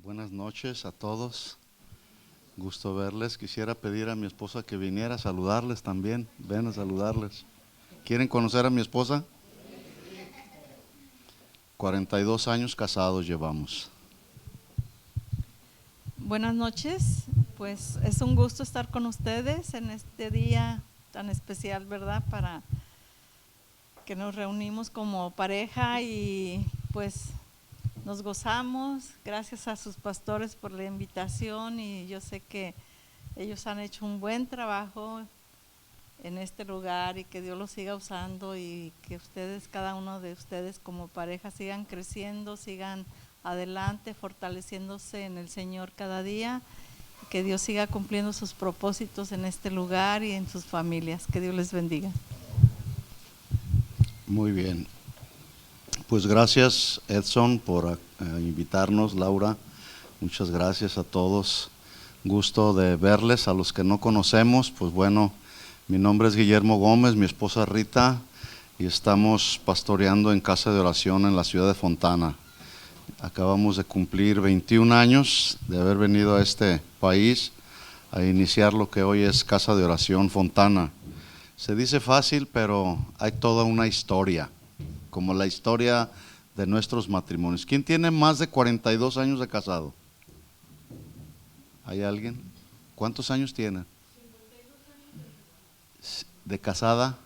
Buenas noches a todos. Gusto verles. Quisiera pedir a mi esposa que viniera a saludarles también. Ven a saludarles. ¿Quieren conocer a mi esposa? 42 años casados llevamos. Buenas noches, pues es un gusto estar con ustedes en este día tan especial, ¿verdad? Para que nos reunimos como pareja y pues nos gozamos. Gracias a sus pastores por la invitación y yo sé que ellos han hecho un buen trabajo en este lugar y que Dios los siga usando y que ustedes, cada uno de ustedes como pareja sigan creciendo, sigan adelante, fortaleciéndose en el Señor cada día, que Dios siga cumpliendo sus propósitos en este lugar y en sus familias. Que Dios les bendiga. Muy bien. Pues gracias, Edson, por invitarnos. Laura, muchas gracias a todos. Gusto de verles. A los que no conocemos, pues bueno, mi nombre es Guillermo Gómez, mi esposa Rita, y estamos pastoreando en Casa de Oración en la ciudad de Fontana. Acabamos de cumplir 21 años de haber venido a este país a iniciar lo que hoy es Casa de Oración Fontana. Se dice fácil, pero hay toda una historia, como la historia de nuestros matrimonios. ¿Quién tiene más de 42 años de casado? ¿Hay alguien? ¿Cuántos años tiene? ¿De casada?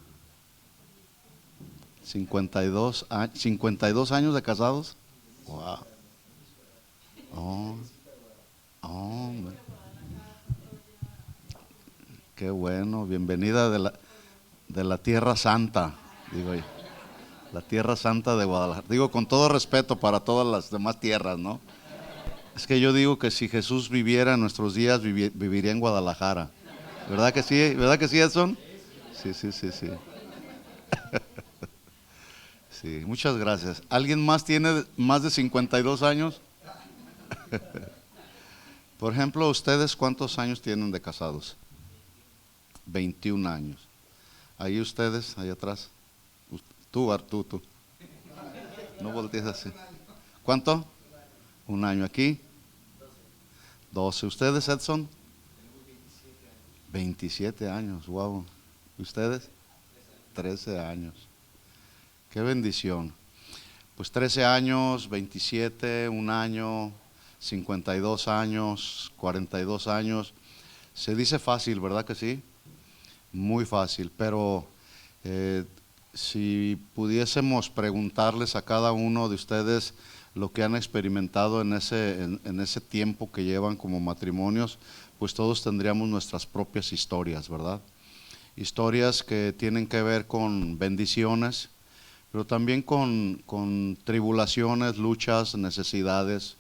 52 años de casados. Wow. Oh, oh, qué bueno. Bienvenida de la Tierra Santa, digo yo. La Tierra Santa de Guadalajara. Digo con todo respeto para todas las demás tierras, ¿no? Es que yo digo que si Jesús viviera en nuestros días, viviría en Guadalajara. ¿Verdad que sí? ¿Verdad que sí, Edson? Sí, sí, sí, sí. Sí, muchas gracias. ¿Alguien más tiene más de 52 años? Por ejemplo, ¿ustedes cuántos años tienen de casados? 21 años. Ahí ustedes, ahí atrás. Tú. No voltees así. ¿Cuánto? Un año aquí. 12. ¿Ustedes, Edson? 27 años, wow. ¿Y ustedes? 13 años. Qué bendición. Pues 13 años, 27, un año, 52 años, 42 años. Se dice fácil, ¿verdad que sí? Muy fácil, pero si pudiésemos preguntarles a cada uno de ustedes lo que han experimentado en ese tiempo que llevan como matrimonios, pues todos tendríamos nuestras propias historias, ¿verdad? Historias que tienen que ver con bendiciones, pero también con tribulaciones, luchas, necesidades,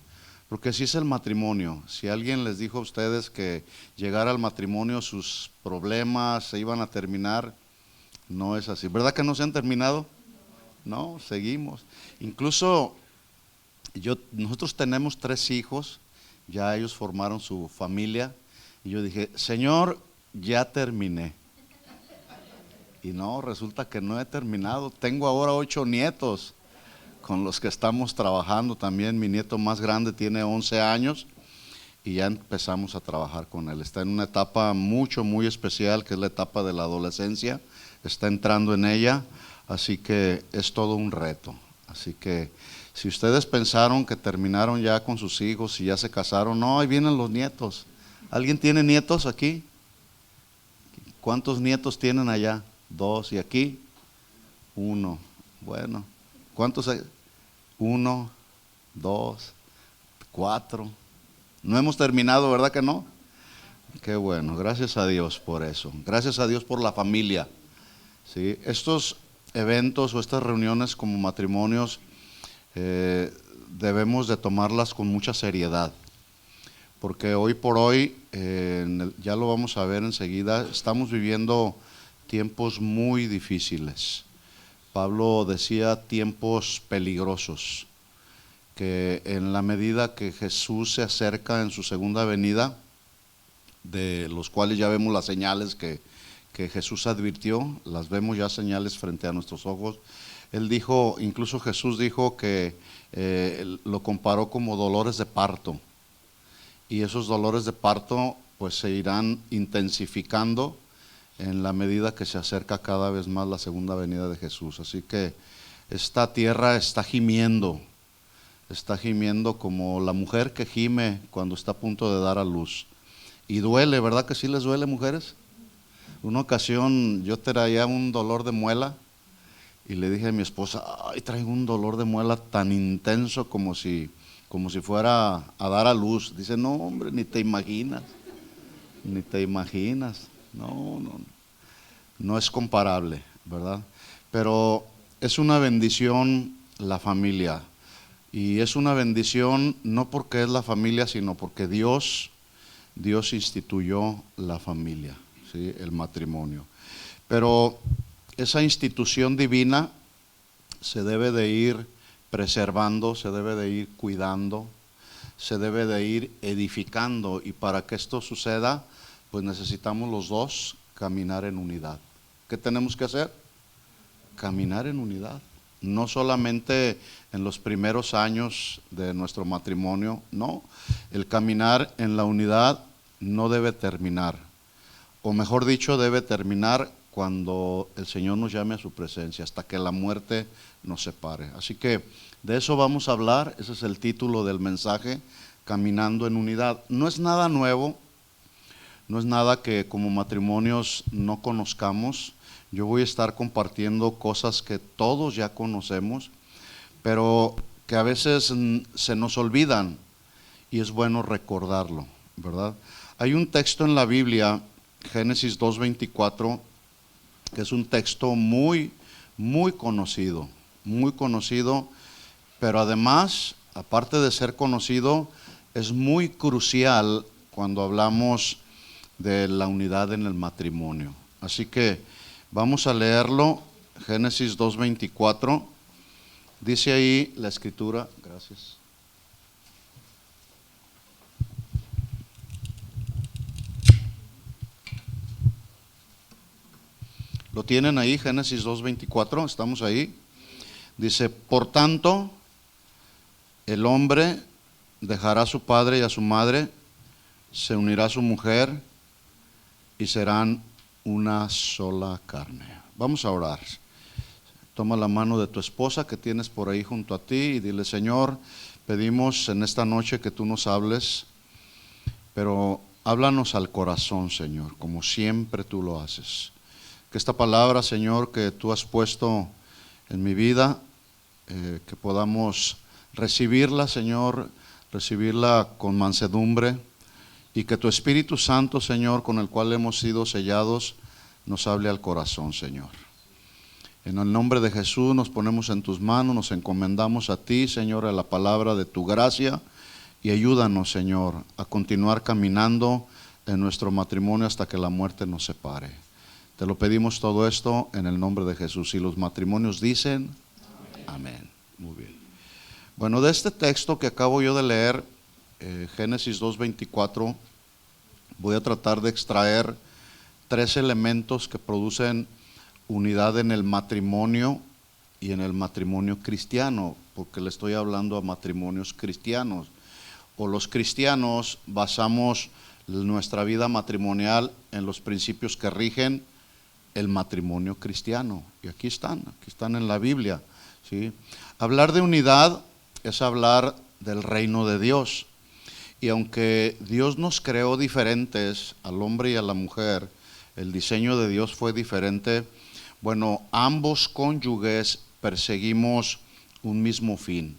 porque así es el matrimonio. Si alguien les dijo a ustedes que llegar al matrimonio sus problemas se iban a terminar, no es así. ¿Verdad que no se han terminado? No, seguimos. Incluso nosotros tenemos 3 hijos, ya ellos formaron su familia, y yo dije, Señor, ya terminé. Y no, resulta que no he terminado. Tengo ahora 8 nietos con los que estamos trabajando también. Mi nieto más grande tiene 11 años y ya empezamos a trabajar con él. Está en una etapa muy especial, que es la etapa de la adolescencia. Está entrando en ella, así que es todo un reto. Así que si ustedes pensaron que terminaron ya con sus hijos y ya se casaron, no, ahí vienen los nietos. ¿Alguien tiene nietos aquí? ¿Cuántos nietos tienen allá? 2. ¿Y aquí? 1. Bueno, ¿cuántos hay? 1, 2, 4. No hemos terminado, ¿verdad que no? Qué bueno, gracias a Dios por eso. Gracias a Dios por la familia. ¿Sí? Estos eventos o estas reuniones como matrimonios debemos de tomarlas con mucha seriedad, porque hoy por hoy, ya lo vamos a ver enseguida, estamos viviendo tiempos muy difíciles. Pablo decía tiempos peligrosos, que en la medida que Jesús se acerca en su segunda venida, de los cuales ya vemos las señales que Jesús advirtió, las vemos ya señales frente a nuestros ojos. Él dijo, incluso Jesús dijo que lo comparó como dolores de parto, y esos dolores de parto pues se irán intensificando en la medida que se acerca cada vez más la segunda venida de Jesús. Así que esta tierra está gimiendo como la mujer que gime cuando está a punto de dar a luz. Y duele, ¿verdad que sí les duele, mujeres? Una ocasión yo traía un dolor de muela y le dije a mi esposa, ay, traigo un dolor de muela tan intenso como si fuera a dar a luz. Dice, no, hombre, ni te imaginas, no es comparable, ¿verdad? Pero es una bendición la familia, y es una bendición no porque es la familia, sino porque Dios instituyó la familia, ¿sí? El matrimonio. Pero esa institución divina se debe de ir preservando, se debe de ir cuidando, se debe de ir edificando, y para que esto suceda, pues necesitamos los dos caminar en unidad. ¿Qué tenemos que hacer? Caminar en unidad. No solamente en los primeros años de nuestro matrimonio, no. El caminar en la unidad no debe terminar, o mejor dicho, debe terminar cuando el Señor nos llame a su presencia, hasta que la muerte nos separe. Así que de eso vamos a hablar. Ese es el título del mensaje, Caminando en Unidad. No es nada nuevo, no es nada que como matrimonios no conozcamos. Yo voy a estar compartiendo cosas que todos ya conocemos, pero que a veces se nos olvidan, y es bueno recordarlo, ¿verdad? Hay un texto en la Biblia, Génesis 2:24, que es un texto muy conocido, pero además, aparte de ser conocido, es muy crucial cuando hablamos de la unidad en el matrimonio. Así que vamos a leerlo, Génesis 2:24, dice ahí la escritura, gracias. ¿Lo tienen ahí? Génesis 2:24, ¿estamos ahí? Dice, por tanto, el hombre dejará a su padre y a su madre, se unirá a su mujer y serán una sola carne. Vamos a orar. Toma la mano de tu esposa que tienes por ahí junto a ti y dile, Señor, pedimos en esta noche que tú nos hables, pero háblanos al corazón, Señor, como siempre tú lo haces. Que esta palabra, Señor, que tú has puesto en mi vida, que podamos recibirla, Señor, recibirla con mansedumbre, y que tu Espíritu Santo, Señor, con el cual hemos sido sellados, nos hable al corazón, Señor. En el nombre de Jesús nos ponemos en tus manos, nos encomendamos a ti, Señor, a la palabra de tu gracia, y ayúdanos, Señor, a continuar caminando en nuestro matrimonio hasta que la muerte nos separe. Te lo pedimos todo esto en el nombre de Jesús. Y los matrimonios dicen, amén. Muy bien. Bueno, de este texto que acabo yo de leer, Génesis 2:24, voy a tratar de extraer 3 elementos que producen unidad en el matrimonio y en el matrimonio cristiano, porque le estoy hablando a matrimonios cristianos. O los cristianos basamos nuestra vida matrimonial en los principios que rigen el matrimonio cristiano, y aquí están en la Biblia, ¿sí? Hablar de unidad es hablar del reino de Dios, y aunque Dios nos creó diferentes al hombre y a la mujer, el diseño de Dios fue diferente. Bueno, ambos cónyuges perseguimos un mismo fin.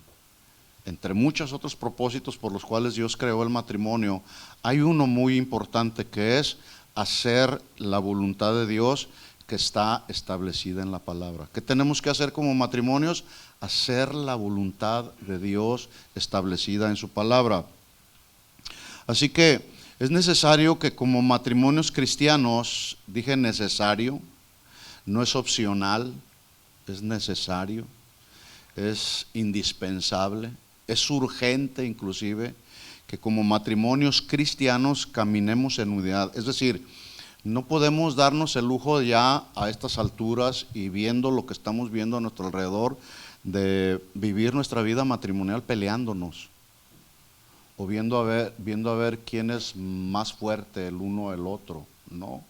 Entre muchos otros propósitos por los cuales Dios creó el matrimonio, hay uno muy importante, que es hacer la voluntad de Dios que está establecida en la palabra. ¿Qué tenemos que hacer como matrimonios? Hacer la voluntad de Dios establecida en su palabra. Así que es necesario que como matrimonios cristianos, dije necesario, no es opcional, es necesario, es indispensable, es urgente inclusive, que como matrimonios cristianos caminemos en unidad. Es decir, no podemos darnos el lujo ya a estas alturas y viendo lo que estamos viendo a nuestro alrededor, de vivir nuestra vida matrimonial peleándonos, o viendo a ver quién es más fuerte el uno o el otro, no.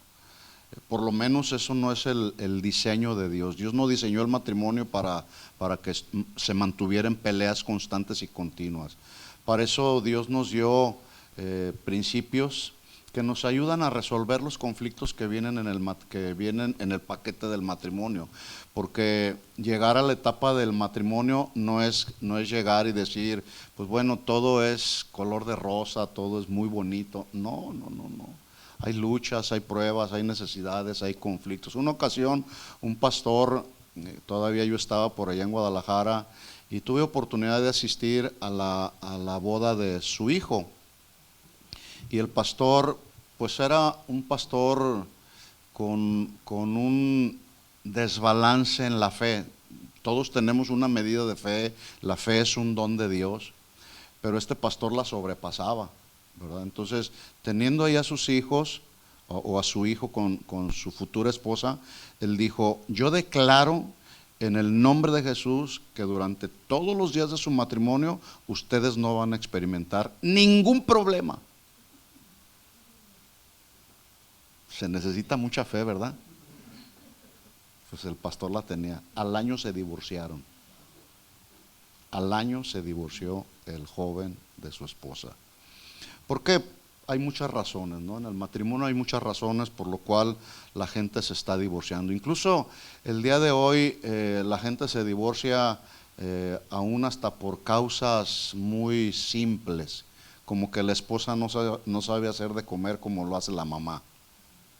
Por lo menos eso no es el diseño de Dios. Dios no diseñó el matrimonio para que se mantuviera en peleas constantes y continuas. Para eso Dios nos dio principios que nos ayudan a resolver los conflictos que vienen en el paquete del matrimonio. Porque llegar a la etapa del matrimonio no es llegar y decir, pues bueno, todo es color de rosa, todo es muy bonito. No. Hay luchas, hay pruebas, hay necesidades, hay conflictos. Una ocasión, un pastor, todavía yo estaba por allá en Guadalajara, y tuve oportunidad de asistir a la boda de su hijo. Y el pastor, pues era un pastor con un desbalance en la fe. Todos tenemos una medida de fe, la fe es un don de Dios, pero este pastor la sobrepasaba, ¿verdad? Entonces, teniendo ahí a sus hijos o a su hijo con su futura esposa, él dijo, yo declaro en el nombre de Jesús que durante todos los días de su matrimonio ustedes no van a experimentar ningún problema. Se necesita mucha fe, ¿verdad? Pues el pastor la tenía. Al año se divorciaron. Al año se divorció el joven de su esposa. ¿Por qué? Hay muchas razones, ¿no? En el matrimonio hay muchas razones por lo cual la gente se está divorciando. Incluso el día de hoy la gente se divorcia aún hasta por causas muy simples, como que la esposa no sabe hacer de comer como lo hace la mamá,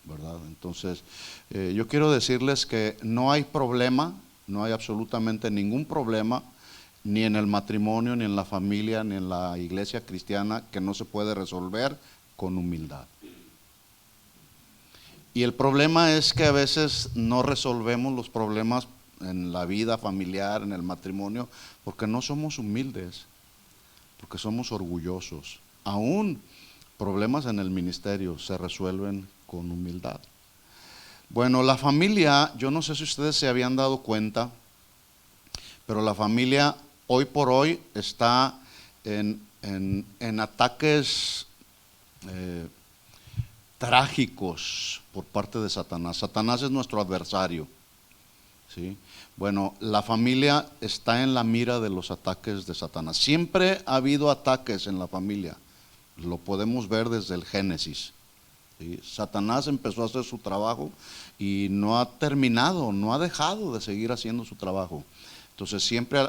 ¿verdad? Entonces, yo quiero decirles que no hay problema, no hay absolutamente ningún problema, ni en el matrimonio, ni en la familia, ni en la iglesia cristiana, que no se puede resolver con humildad. Y el problema es que a veces no resolvemos los problemas en la vida familiar, en el matrimonio, porque no somos humildes, porque somos orgullosos. Aún problemas en el ministerio se resuelven con humildad. Bueno, la familia, yo no sé si ustedes se habían dado cuenta, pero la familia hoy por hoy está en ataques trágicos por parte de Satanás. Satanás es nuestro adversario, ¿sí? Bueno, la familia está en la mira de los ataques de Satanás. Siempre ha habido ataques en la familia, lo podemos ver desde el Génesis, ¿sí? Satanás empezó a hacer su trabajo y no ha terminado, no ha dejado de seguir haciendo su trabajo. Entonces siempre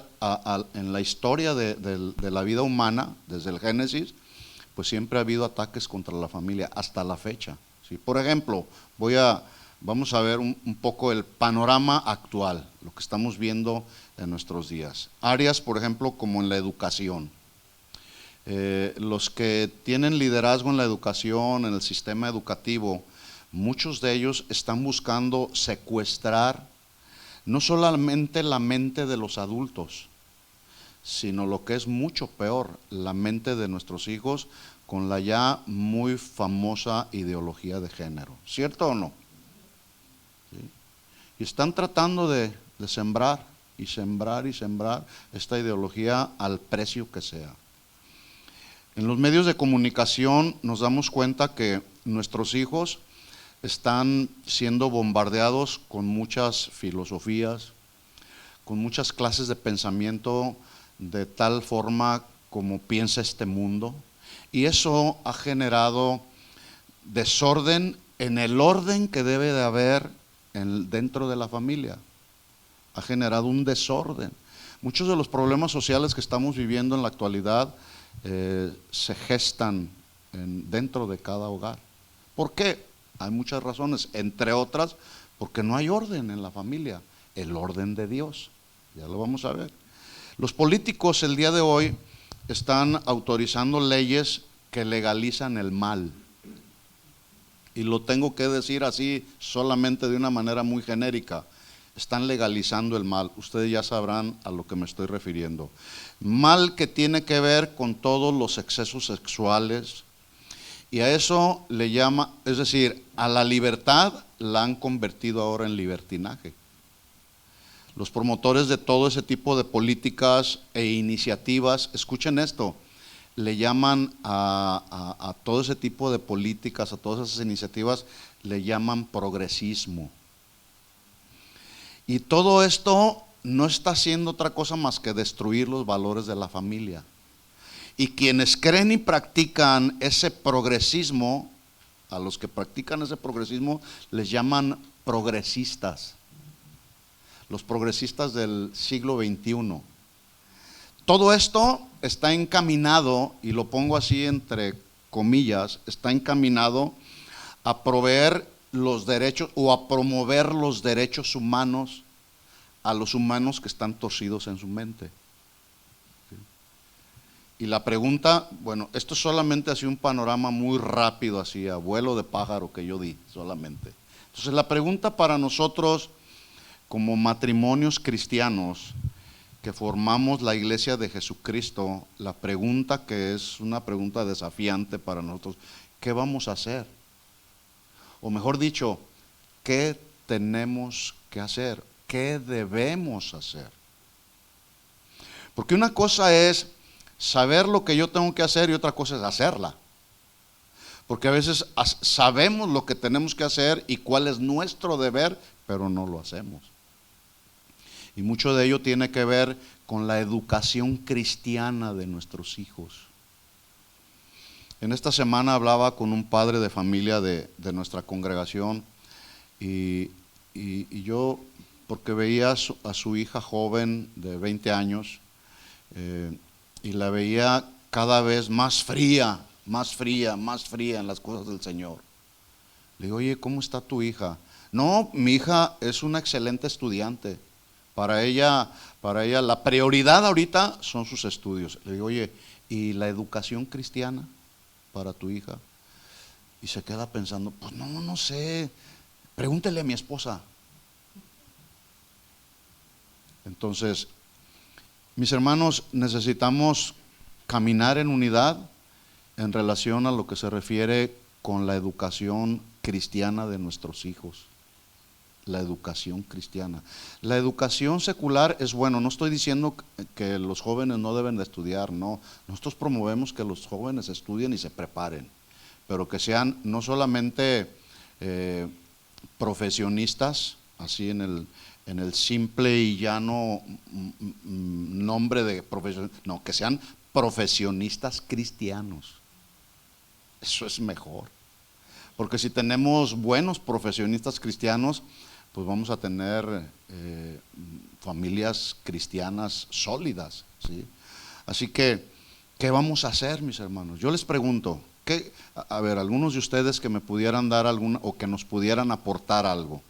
en la historia de la vida humana, desde el Génesis, pues siempre ha habido ataques contra la familia, hasta la fecha, ¿sí? Por ejemplo, vamos a ver un poco el panorama actual, lo que estamos viendo en nuestros días. Áreas, por ejemplo, como en la educación. Los que tienen liderazgo en la educación, en el sistema educativo, muchos de ellos están buscando secuestrar no solamente la mente de los adultos, sino lo que es mucho peor, la mente de nuestros hijos con la ya muy famosa ideología de género. ¿Cierto o no? ¿Sí? Y están tratando de sembrar y sembrar y sembrar esta ideología al precio que sea. En los medios de comunicación nos damos cuenta que nuestros hijos están siendo bombardeados con muchas filosofías, con muchas clases de pensamiento de tal forma como piensa este mundo, y eso ha generado desorden en el orden que debe de haber dentro de la familia. Ha generado un desorden. Muchos de los problemas sociales que estamos viviendo en la actualidad se gestan dentro de cada hogar. ¿Por qué? Hay muchas razones, entre otras, porque no hay orden en la familia, el orden de Dios, ya lo vamos a ver. Los políticos el día de hoy están autorizando leyes que legalizan el mal, y lo tengo que decir así solamente de una manera muy genérica. Están legalizando el mal, ustedes ya sabrán a lo que me estoy refiriendo. Mal que tiene que ver con todos los excesos sexuales, y a eso le llama, es decir, a la libertad la han convertido ahora en libertinaje. Los promotores de todo ese tipo de políticas e iniciativas, escuchen esto, le llaman a todo ese tipo de políticas, a todas esas iniciativas, le llaman progresismo. Y todo esto no está haciendo otra cosa más que destruir los valores de la familia. Y quienes creen y practican ese progresismo, a los que practican ese progresismo les llaman progresistas. Los progresistas del siglo XXI. Todo esto está encaminado, y lo pongo así entre comillas, está encaminado a proveer los derechos o a promover los derechos humanos a los humanos que están torcidos en su mente. Y la pregunta, bueno, esto solamente así un panorama muy rápido, así a vuelo de pájaro que yo di solamente. Entonces la pregunta para nosotros como matrimonios cristianos que formamos la Iglesia de Jesucristo, la pregunta que es una pregunta desafiante para nosotros, ¿qué vamos a hacer? O mejor dicho, ¿qué tenemos que hacer? ¿Qué debemos hacer? Porque una cosa es saber lo que yo tengo que hacer y otra cosa es hacerla. Porque a veces sabemos lo que tenemos que hacer y cuál es nuestro deber, pero no lo hacemos. Y mucho de ello tiene que ver con la educación cristiana de nuestros hijos. En esta semana hablaba con un padre de familia de nuestra congregación y yo, porque veía a su hija joven de 20 años y la veía cada vez más fría en las cosas del Señor. Le digo, oye, ¿cómo está tu hija? No, mi hija es una excelente estudiante. Para ella la prioridad ahorita son sus estudios. Le digo, oye, ¿y la educación cristiana para tu hija? Y se queda pensando, pues no sé, pregúntele a mi esposa. Entonces, mis hermanos, necesitamos caminar en unidad en relación a lo que se refiere con la educación cristiana de nuestros hijos. La educación cristiana. La educación secular es bueno, no estoy diciendo que los jóvenes no deben de estudiar, no. Nosotros promovemos que los jóvenes estudien y se preparen, pero que sean no solamente profesionistas, así en el simple y llano nombre de profesión, no, que sean profesionistas cristianos. Eso es mejor, porque si tenemos buenos profesionistas cristianos, pues vamos a tener familias cristianas sólidas, ¿sí? Así que, ¿qué vamos a hacer, mis hermanos? Yo les pregunto, a ver, algunos de ustedes que me pudieran dar alguna, o que nos pudieran aportar algo.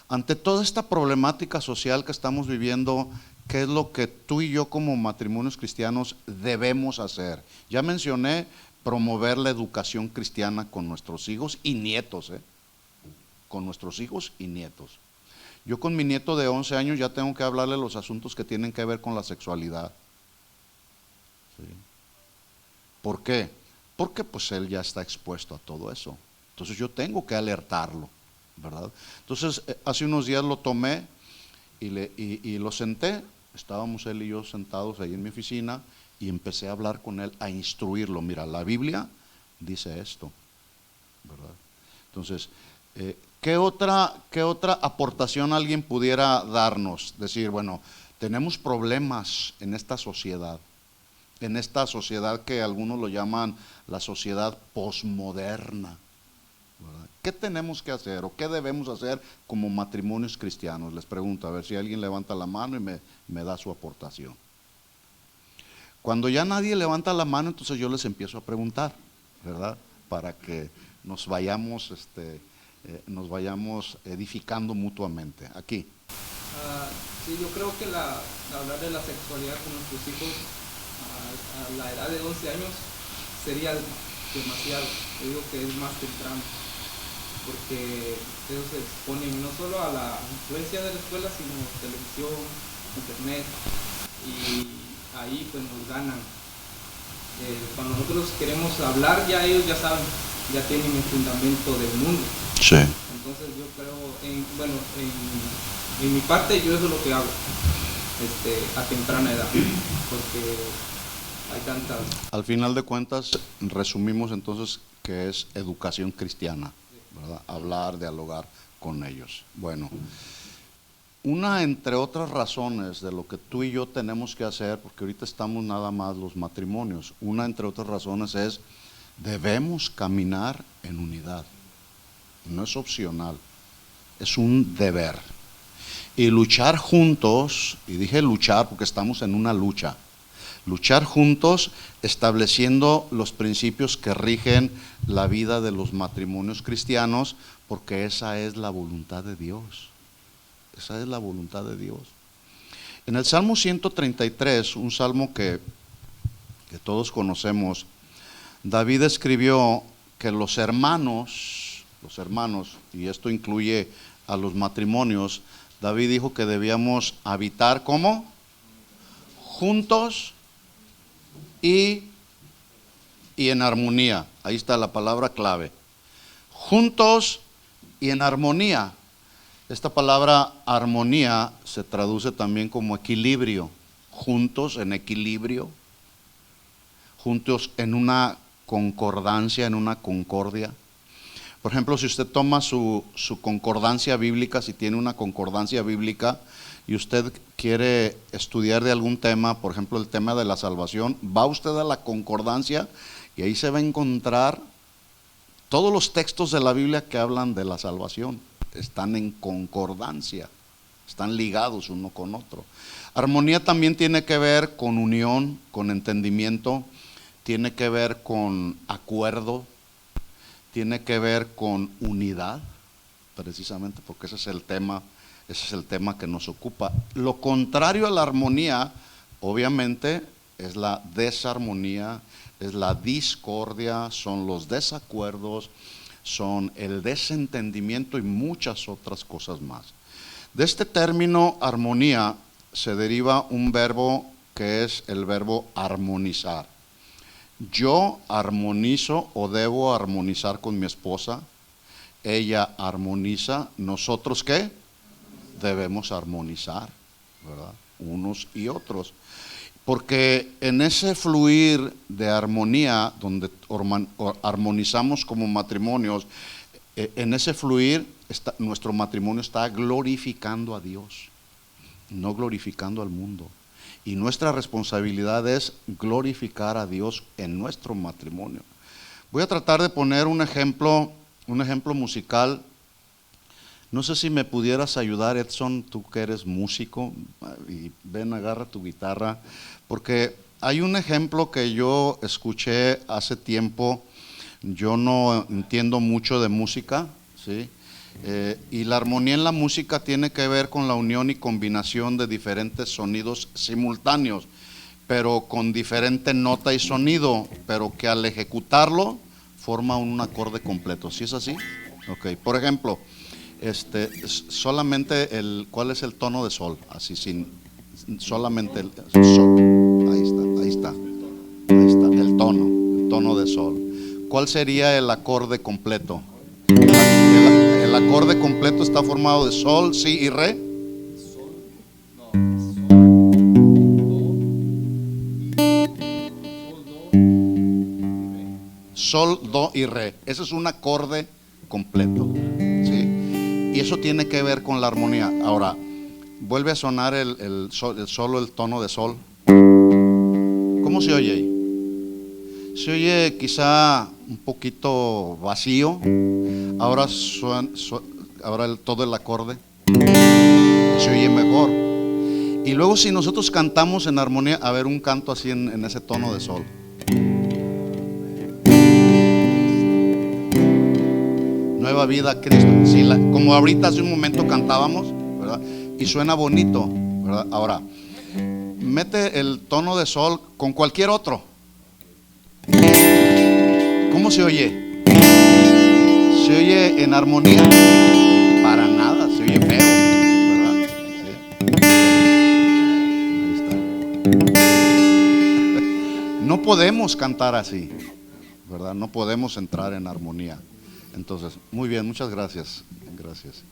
Ante toda esta problemática social que estamos viviendo, ¿qué es lo que tú y yo como matrimonios cristianos debemos hacer? Ya mencioné promover la educación cristiana con nuestros hijos y nietos, con nuestros hijos y nietos. Yo con mi nieto de 11 años ya tengo que hablarle los asuntos que tienen que ver con la sexualidad. ¿Sí? ¿Por qué? Porque pues él ya está expuesto a todo eso. Entonces yo tengo que alertarlo, ¿verdad? Entonces hace unos días lo tomé y lo senté, estábamos él y yo sentados ahí en mi oficina y empecé a hablar con él, a instruirlo. Mira, la Biblia dice esto, ¿verdad? Entonces, ¿qué otra aportación alguien pudiera darnos? Decir, bueno, tenemos problemas en esta sociedad que algunos lo llaman la sociedad posmoderna, ¿verdad? ¿Qué tenemos que hacer o qué debemos hacer como matrimonios cristianos? Les pregunto, a ver si alguien levanta la mano y me da su aportación. Cuando ya nadie levanta la mano, entonces yo les empiezo a preguntar, ¿verdad? Para que nos vayamos edificando mutuamente. Aquí. Sí, yo creo que hablar de la sexualidad con nuestros hijos a la edad de 11 años sería demasiado. Yo digo que es más temprano, porque ellos se exponen no solo a la influencia de la escuela, sino televisión, internet, y ahí pues nos ganan. Cuando nosotros queremos hablar, ya ellos ya saben, ya tienen el fundamento del mundo. Sí. Entonces yo creo, en mi parte yo eso es lo que hago, a temprana edad, porque hay tantas. Al final de cuentas, resumimos entonces que es educación cristiana, ¿verdad? Hablar, dialogar con ellos. Bueno, una entre otras razones de lo que tú y yo tenemos que hacer, porque ahorita estamos nada más los matrimonios, una entre otras razones es, debemos caminar en unidad. No es opcional, es un deber. Y luchar juntos, y dije luchar porque estamos en una lucha, luchar juntos estableciendo los principios que rigen la vida de los matrimonios cristianos, porque esa es la voluntad de Dios. Esa es la voluntad de Dios. En el Salmo 133, un salmo que todos conocemos, David escribió que los hermanos, y esto incluye a los matrimonios, David dijo que debíamos habitar ¿cómo? Juntos y en armonía. Ahí está la palabra clave. Juntos y en armonía. Esta palabra armonía se traduce también como equilibrio. Juntos en equilibrio. Juntos en una concordancia, en una concordia. Por ejemplo, si usted toma su concordancia bíblica, si tiene una concordancia bíblica y usted quiere estudiar de algún tema, por ejemplo el tema de la salvación, va usted a la concordancia y ahí se va a encontrar todos los textos de la Biblia que hablan de la salvación. Están en concordancia, están ligados uno con otro. Armonía también tiene que ver con unión, con entendimiento, tiene que ver con acuerdo, tiene que ver con unidad, precisamente porque ese es el tema que nos ocupa. Lo contrario a la armonía, obviamente, es la desarmonía, es la discordia, son los desacuerdos, son el desentendimiento y muchas otras cosas más. De este término armonía se deriva un verbo que es el verbo armonizar. Yo armonizo o debo armonizar con mi esposa, ella armoniza, nosotros ¿qué? Debemos armonizar, ¿verdad? Unos y otros. Porque en ese fluir de armonía, donde armonizamos como matrimonios, en ese fluir nuestro matrimonio está glorificando a Dios, no glorificando al mundo. Y nuestra responsabilidad es glorificar a Dios en nuestro matrimonio. Voy a tratar de poner un ejemplo musical. No sé si me pudieras ayudar, Edson, tú que eres músico, y ven, agarra tu guitarra, porque hay un ejemplo que yo escuché hace tiempo. Yo no entiendo mucho de música, ¿sí? Y la armonía en la música tiene que ver con la unión y combinación de diferentes sonidos simultáneos, pero con diferente nota y sonido, pero que al ejecutarlo forma un acorde completo. ¿Sí es así? Ok, por ejemplo, solamente ¿cuál es el tono de sol? Así, solamente el sol. Ahí está, el tono de sol. ¿Cuál sería el acorde completo? El acorde completo está formado de sol, si y re. Sol, do y re. Ese es un acorde completo, ¿sí? Y eso tiene que ver con la armonía. Ahora, vuelve a sonar solo el tono de sol. ¿Cómo se oye ahí? Se oye quizá un poquito vacío. Ahora todo el acorde se oye mejor. Y luego si nosotros cantamos en armonía, a ver un canto así en ese tono de sol. Nueva vida a Cristo. Sí, como ahorita hace un momento cantábamos, ¿verdad? Y suena bonito, ¿verdad? Ahora, mete el tono de sol con cualquier otro. ¿Cómo se oye? ¿Se oye en armonía? Para nada, se oye feo, ¿verdad? Sí. Ahí está. No podemos cantar así, ¿verdad? No podemos entrar en armonía. Entonces, muy bien, muchas gracias. Gracias.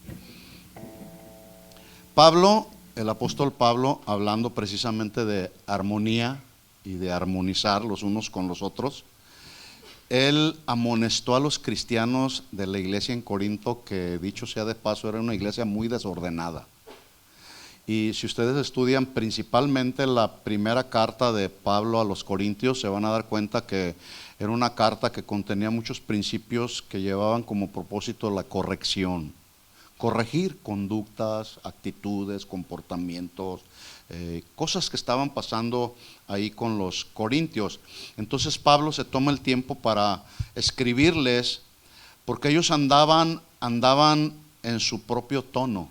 Pablo, el apóstol Pablo, hablando precisamente de armonía, y de armonizar los unos con los otros, él amonestó a los cristianos de la iglesia en Corinto, que dicho sea de paso era una iglesia muy desordenada. Y si ustedes estudian principalmente la primera carta de Pablo a los Corintios, se van a dar cuenta que era una carta que contenía muchos principios que llevaban como propósito la corrección. Corregir conductas, actitudes, comportamientos, cosas que estaban pasando ahí con los corintios. Entonces Pablo se toma el tiempo para escribirles, porque ellos andaban en su propio tono,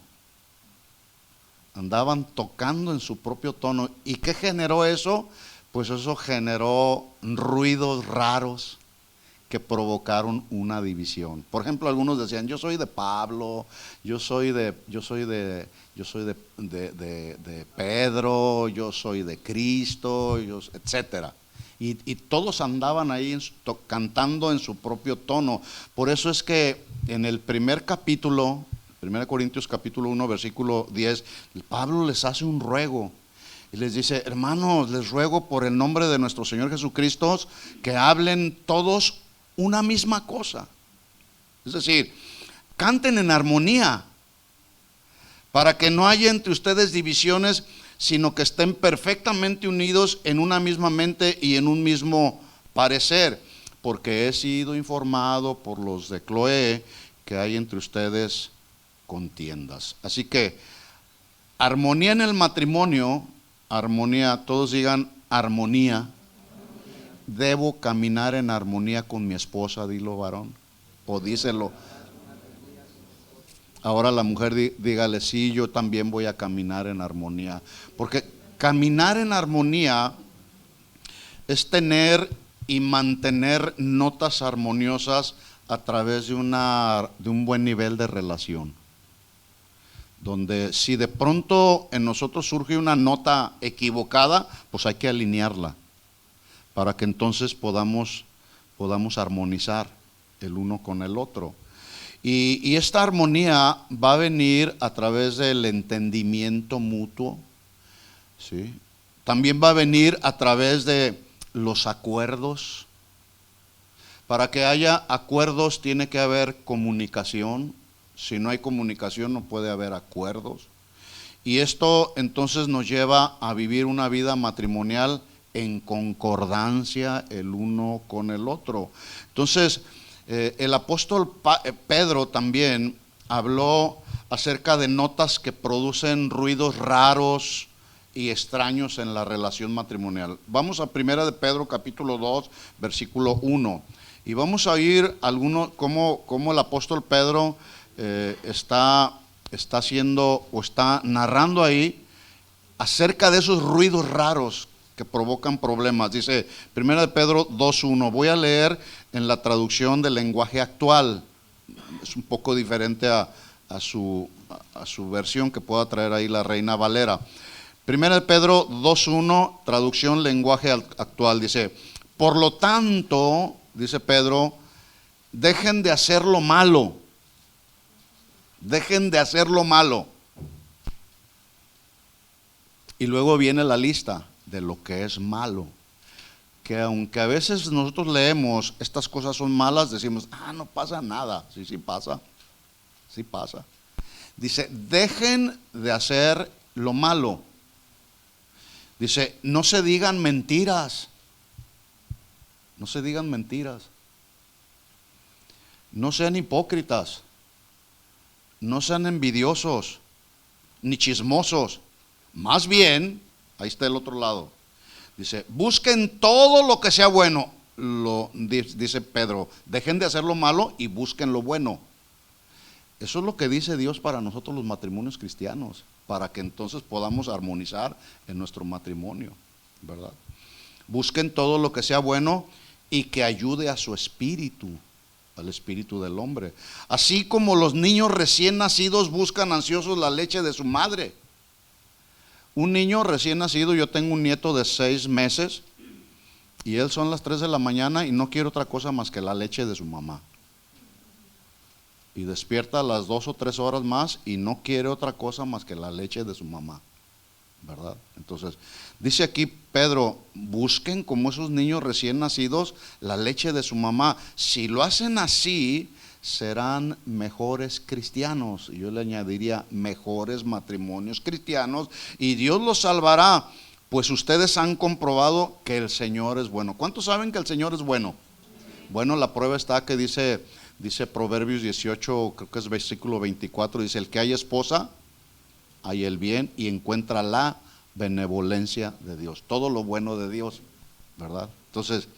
andaban tocando en su propio tono. ¿Y qué generó eso? Pues eso generó ruidos raros que provocaron una división. Por ejemplo, algunos decían: yo soy de Pablo, yo soy de Pedro, yo soy de Cristo, etcétera. Y todos andaban ahí cantando en su propio tono. Por eso es que en el primer capítulo, 1 Corintios capítulo 1, versículo 10, Pablo les hace un ruego. Y les dice: hermanos, les ruego por el nombre de nuestro Señor Jesucristo que hablen todos una misma cosa. Es decir, canten en armonía, para que no haya entre ustedes divisiones, sino que estén perfectamente unidos en una misma mente y en un mismo parecer. Porque he sido informado por los de Cloé que hay entre ustedes contiendas. Así que armonía en el matrimonio, armonía, todos digan armonía. Debo caminar en armonía con mi esposa, dilo varón, o díselo. Ahora la mujer dígale: sí, yo también voy a caminar en armonía. Porque caminar en armonía es tener y mantener notas armoniosas a través de un buen nivel de relación. Donde si de pronto en nosotros surge una nota equivocada, pues hay que alinearla, para que entonces podamos armonizar el uno con el otro. Y esta armonía va a venir a través del entendimiento mutuo, ¿sí? También va a venir a través de los acuerdos. Para que haya acuerdos tiene que haber comunicación. Si no hay comunicación no puede haber acuerdos. Y esto entonces nos lleva a vivir una vida matrimonial en concordancia el uno con el otro. Entonces, el apóstol Pedro también habló acerca de notas que producen ruidos raros y extraños en la relación matrimonial. Vamos a 1 de Pedro capítulo 2, versículo 1. Y vamos a oír cómo el apóstol Pedro está haciendo o está narrando ahí acerca de esos ruidos raros que provocan problemas. Dice 1 de Pedro 2.1, voy a leer en la traducción del lenguaje actual, es un poco diferente a su versión que pueda traer ahí la Reina Valera. 1 de Pedro 2.1, traducción lenguaje actual, dice: por lo tanto, dice Pedro, dejen de hacer lo malo, dejen de hacer lo malo. Y luego viene la lista de lo que es malo, que aunque a veces nosotros leemos estas cosas son malas, decimos: no pasa nada. Sí pasa, sí pasa. Dice: dejen de hacer lo malo. Dice: no se digan mentiras, no se digan mentiras, no sean hipócritas, no sean envidiosos, ni chismosos. Más bien, ahí está el otro lado. Dice: busquen todo lo que sea bueno. Dice Pedro: dejen de hacer lo malo y busquen lo bueno. Eso es lo que dice Dios para nosotros los matrimonios cristianos, para que entonces podamos armonizar en nuestro matrimonio, ¿verdad? Busquen todo lo que sea bueno y que ayude a su espíritu, al espíritu del hombre. Así como los niños recién nacidos buscan ansiosos la leche de su madre. Un niño recién nacido, yo tengo un nieto de 6 meses y él son las 3 de la mañana y no quiere otra cosa más que la leche de su mamá. Y despierta a las 2 o 3 horas más y no quiere otra cosa más que la leche de su mamá. ¿verdad? Entonces, dice aquí Pedro, busquen como esos niños recién nacidos la leche de su mamá. Si lo hacen así, serán mejores cristianos. Y yo le añadiría mejores matrimonios cristianos, y Dios los salvará, pues ustedes han comprobado que el Señor es bueno. ¿Cuántos saben que el Señor es bueno? Bueno, la prueba está que dice Proverbios 18, creo que es versículo 24, dice, el que haya esposa, hay el bien y encuentra la benevolencia de Dios, todo lo bueno de Dios, ¿verdad? Entonces,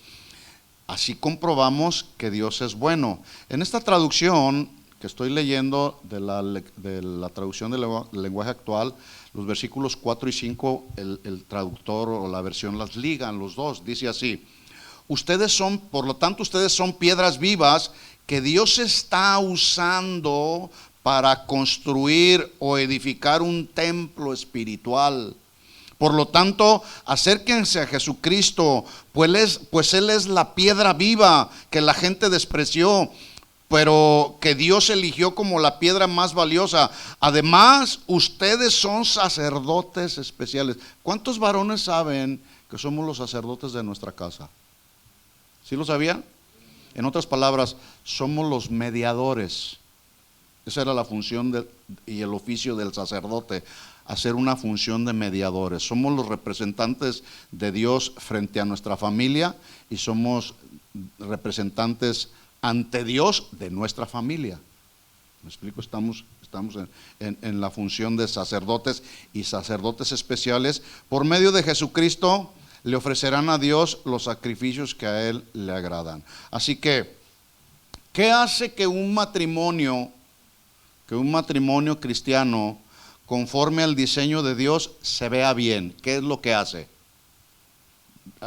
así comprobamos que Dios es bueno. En esta traducción que estoy leyendo de la traducción del lenguaje actual, los versículos 4 y 5, el traductor o la versión las ligan los dos, dice así, por lo tanto ustedes son piedras vivas que Dios está usando para construir o edificar un templo espiritual. Por lo tanto, acérquense a Jesucristo, pues Él es la piedra viva que la gente despreció, pero que Dios eligió como la piedra más valiosa. Además, ustedes son sacerdotes especiales. ¿Cuántos varones saben que somos los sacerdotes de nuestra casa? ¿Sí lo sabían? En otras palabras, somos los mediadores. Esa era la función y el oficio del sacerdote, hacer una función de mediadores. Somos los representantes de Dios frente a nuestra familia y somos representantes ante Dios de nuestra familia. ¿Me explico? Estamos en la función de sacerdotes y sacerdotes especiales. Por medio de Jesucristo le ofrecerán a Dios los sacrificios que a Él le agradan. Así que, ¿qué hace que un matrimonio cristiano, conforme al diseño de Dios, se vea bien? ¿Qué es lo que hace?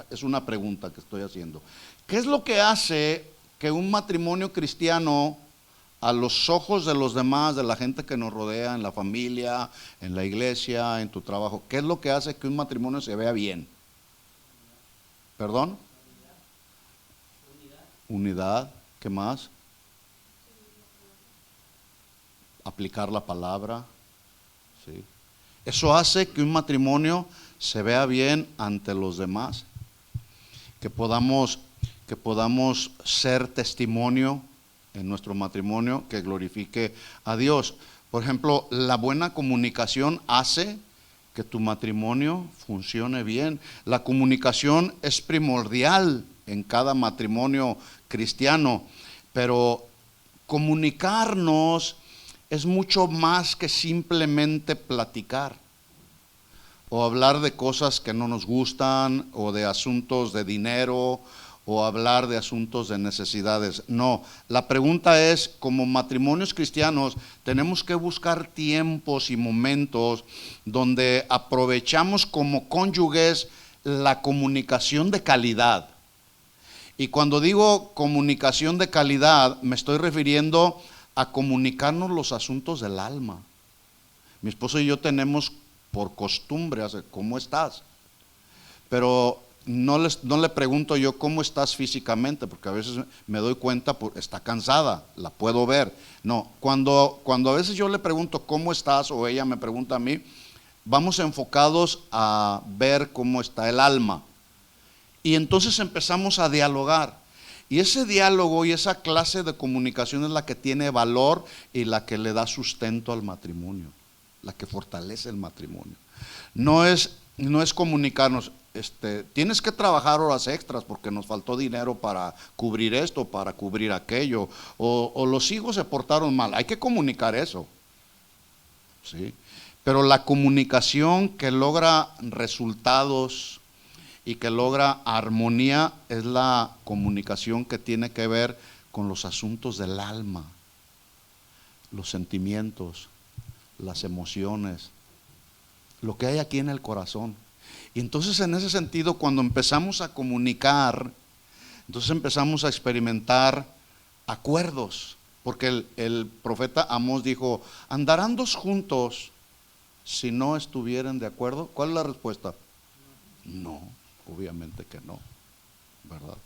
Es una pregunta que estoy haciendo. ¿Qué es lo que hace que un matrimonio cristiano, a los ojos de los demás, de la gente que nos rodea, en la familia, en la iglesia, en tu trabajo, qué es lo que hace que un matrimonio se vea bien? ¿Perdón? Unidad. ¿Qué más? Aplicar la palabra, ¿sí? Eso hace que un matrimonio se vea bien ante los demás, que podamos ser testimonio en nuestro matrimonio que glorifique a Dios. Por ejemplo, la buena comunicación hace que tu matrimonio funcione bien. La comunicación es primordial en cada matrimonio cristiano, pero comunicarnos es mucho más que simplemente platicar o hablar de cosas que no nos gustan, o de asuntos de dinero, o hablar de asuntos de necesidades. No, la pregunta es, como matrimonios cristianos, tenemos que buscar tiempos y momentos donde aprovechamos como cónyuges la comunicación de calidad. Y cuando digo comunicación de calidad, me estoy refiriendo a comunicarnos los asuntos del alma. Mi esposo y yo tenemos por costumbre hacer, ¿cómo estás? Pero no le pregunto yo cómo estás físicamente, porque a veces me doy cuenta, está cansada, la puedo ver. No, cuando a veces yo le pregunto cómo estás, o ella me pregunta a mí, vamos enfocados a ver cómo está el alma. Y entonces empezamos a dialogar. Y ese diálogo y esa clase de comunicación es la que tiene valor y la que le da sustento al matrimonio, la que fortalece el matrimonio. No es comunicarnos, tienes que trabajar horas extras porque nos faltó dinero para cubrir esto, para cubrir aquello, o los hijos se portaron mal. Hay que comunicar eso, ¿sí? Pero la comunicación que logra resultados y que logra armonía es la comunicación que tiene que ver con los asuntos del alma, los sentimientos, las emociones, lo que hay aquí en el corazón. Y entonces, en ese sentido, cuando empezamos a comunicar, entonces empezamos a experimentar acuerdos, porque el profeta Amós dijo, ¿andarán dos juntos si no estuvieran de acuerdo? ¿Cuál es la respuesta? No, obviamente que no, ¿verdad?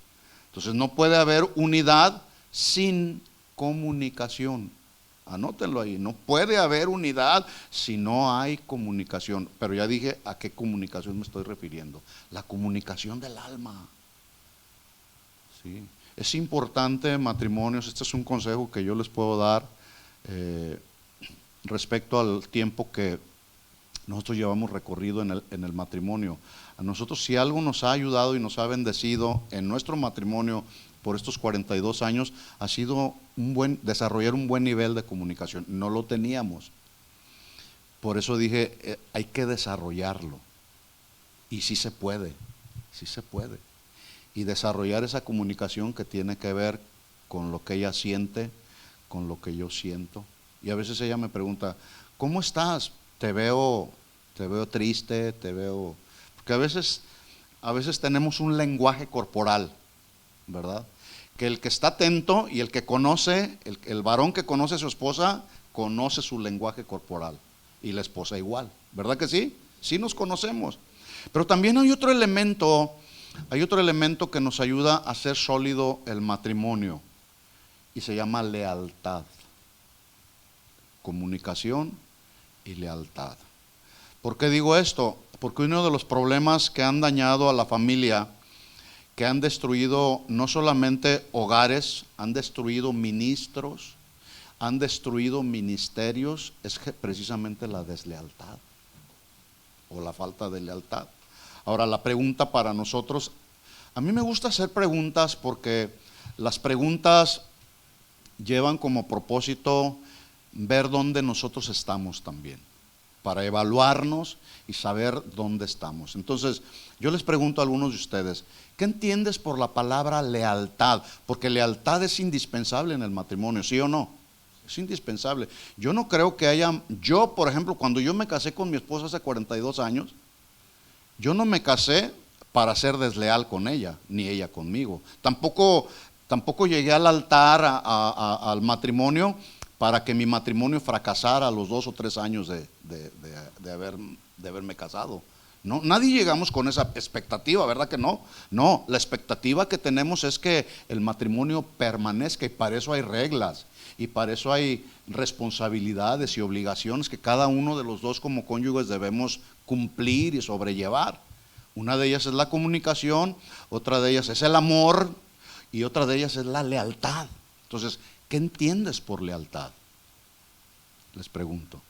Entonces no puede haber unidad sin comunicación. Anótenlo ahí. No puede haber unidad si no hay comunicación. Pero ya dije a qué comunicación me estoy refiriendo. La comunicación del alma. ¿Sí? Es importante, matrimonios, este es un consejo que yo les puedo dar respecto al tiempo que nosotros llevamos recorrido en el matrimonio. A nosotros, si algo nos ha ayudado y nos ha bendecido en nuestro matrimonio por estos 42 años, ha sido desarrollar un buen nivel de comunicación. No lo teníamos. Por eso dije, hay que desarrollarlo. Y sí se puede, sí se puede. Y desarrollar esa comunicación que tiene que ver con lo que ella siente, con lo que yo siento. Y a veces ella me pregunta, ¿cómo estás? Te veo triste, porque a veces tenemos un lenguaje corporal, ¿verdad? Que el que está atento y el que conoce, el varón que conoce a su esposa, conoce su lenguaje corporal. Y la esposa igual, ¿verdad que sí? Sí nos conocemos. Pero también hay otro elemento que nos ayuda a hacer sólido el matrimonio. Y se llama lealtad. Comunicación y lealtad. ¿Por qué digo esto? Porque uno de los problemas que han dañado a la familia, que han destruido no solamente hogares, han destruido ministros, han destruido ministerios, es precisamente la deslealtad o la falta de lealtad. Ahora, la pregunta para nosotros, a mí me gusta hacer preguntas porque las preguntas llevan como propósito ver dónde nosotros estamos también, para evaluarnos y saber dónde estamos. Entonces, yo les pregunto a algunos de ustedes, ¿qué entiendes por la palabra lealtad? Porque lealtad es indispensable en el matrimonio, ¿sí o no? Es indispensable. Yo no creo que yo, por ejemplo, cuando yo me casé con mi esposa hace 42 años, yo no me casé para ser desleal con ella, ni ella conmigo. Tampoco llegué al altar, al matrimonio, para que mi matrimonio fracasara a los 2 o 3 años de haberme casado. No, nadie llegamos con esa expectativa, ¿verdad que no? No, la expectativa que tenemos es que el matrimonio permanezca, y para eso hay reglas, y para eso hay responsabilidades y obligaciones que cada uno de los dos como cónyuges debemos cumplir y sobrellevar. Una de ellas es la comunicación, otra de ellas es el amor, y otra de ellas es la lealtad. Entonces, ¿qué entiendes por lealtad? Les pregunto.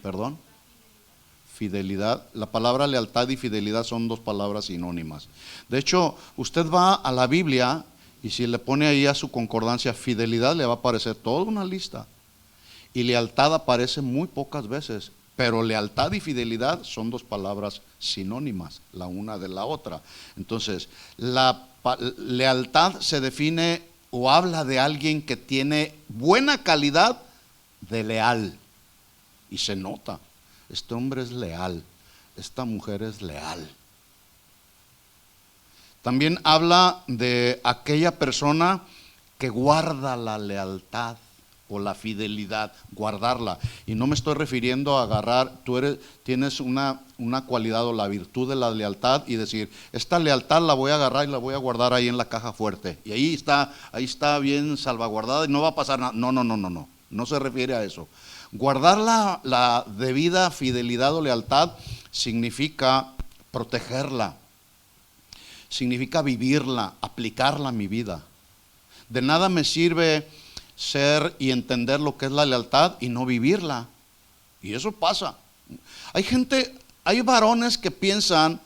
¿Perdón? Fidelidad. La palabra lealtad y fidelidad son 2 palabras sinónimas. De hecho, usted va a la Biblia y si le pone ahí a su concordancia fidelidad, le va a aparecer toda una lista. Y lealtad aparece muy pocas veces. Pero lealtad y fidelidad son 2 palabras sinónimas, la una de la otra. Entonces, la lealtad se define o habla de alguien que tiene buena calidad de leal. Y se nota, este hombre es leal, esta mujer es leal. También habla de aquella persona que guarda la lealtad o la fidelidad, guardarla. Y no me estoy refiriendo a agarrar, tienes una cualidad o la virtud de la lealtad y decir, esta lealtad la voy a agarrar y la voy a guardar ahí en la caja fuerte. Y ahí está bien salvaguardada y no va a pasar nada. No se refiere a eso. Guardar la debida fidelidad o lealtad significa protegerla, significa vivirla, aplicarla a mi vida. De nada me sirve ser y entender lo que es la lealtad y no vivirla. Y eso pasa. Hay varones que piensan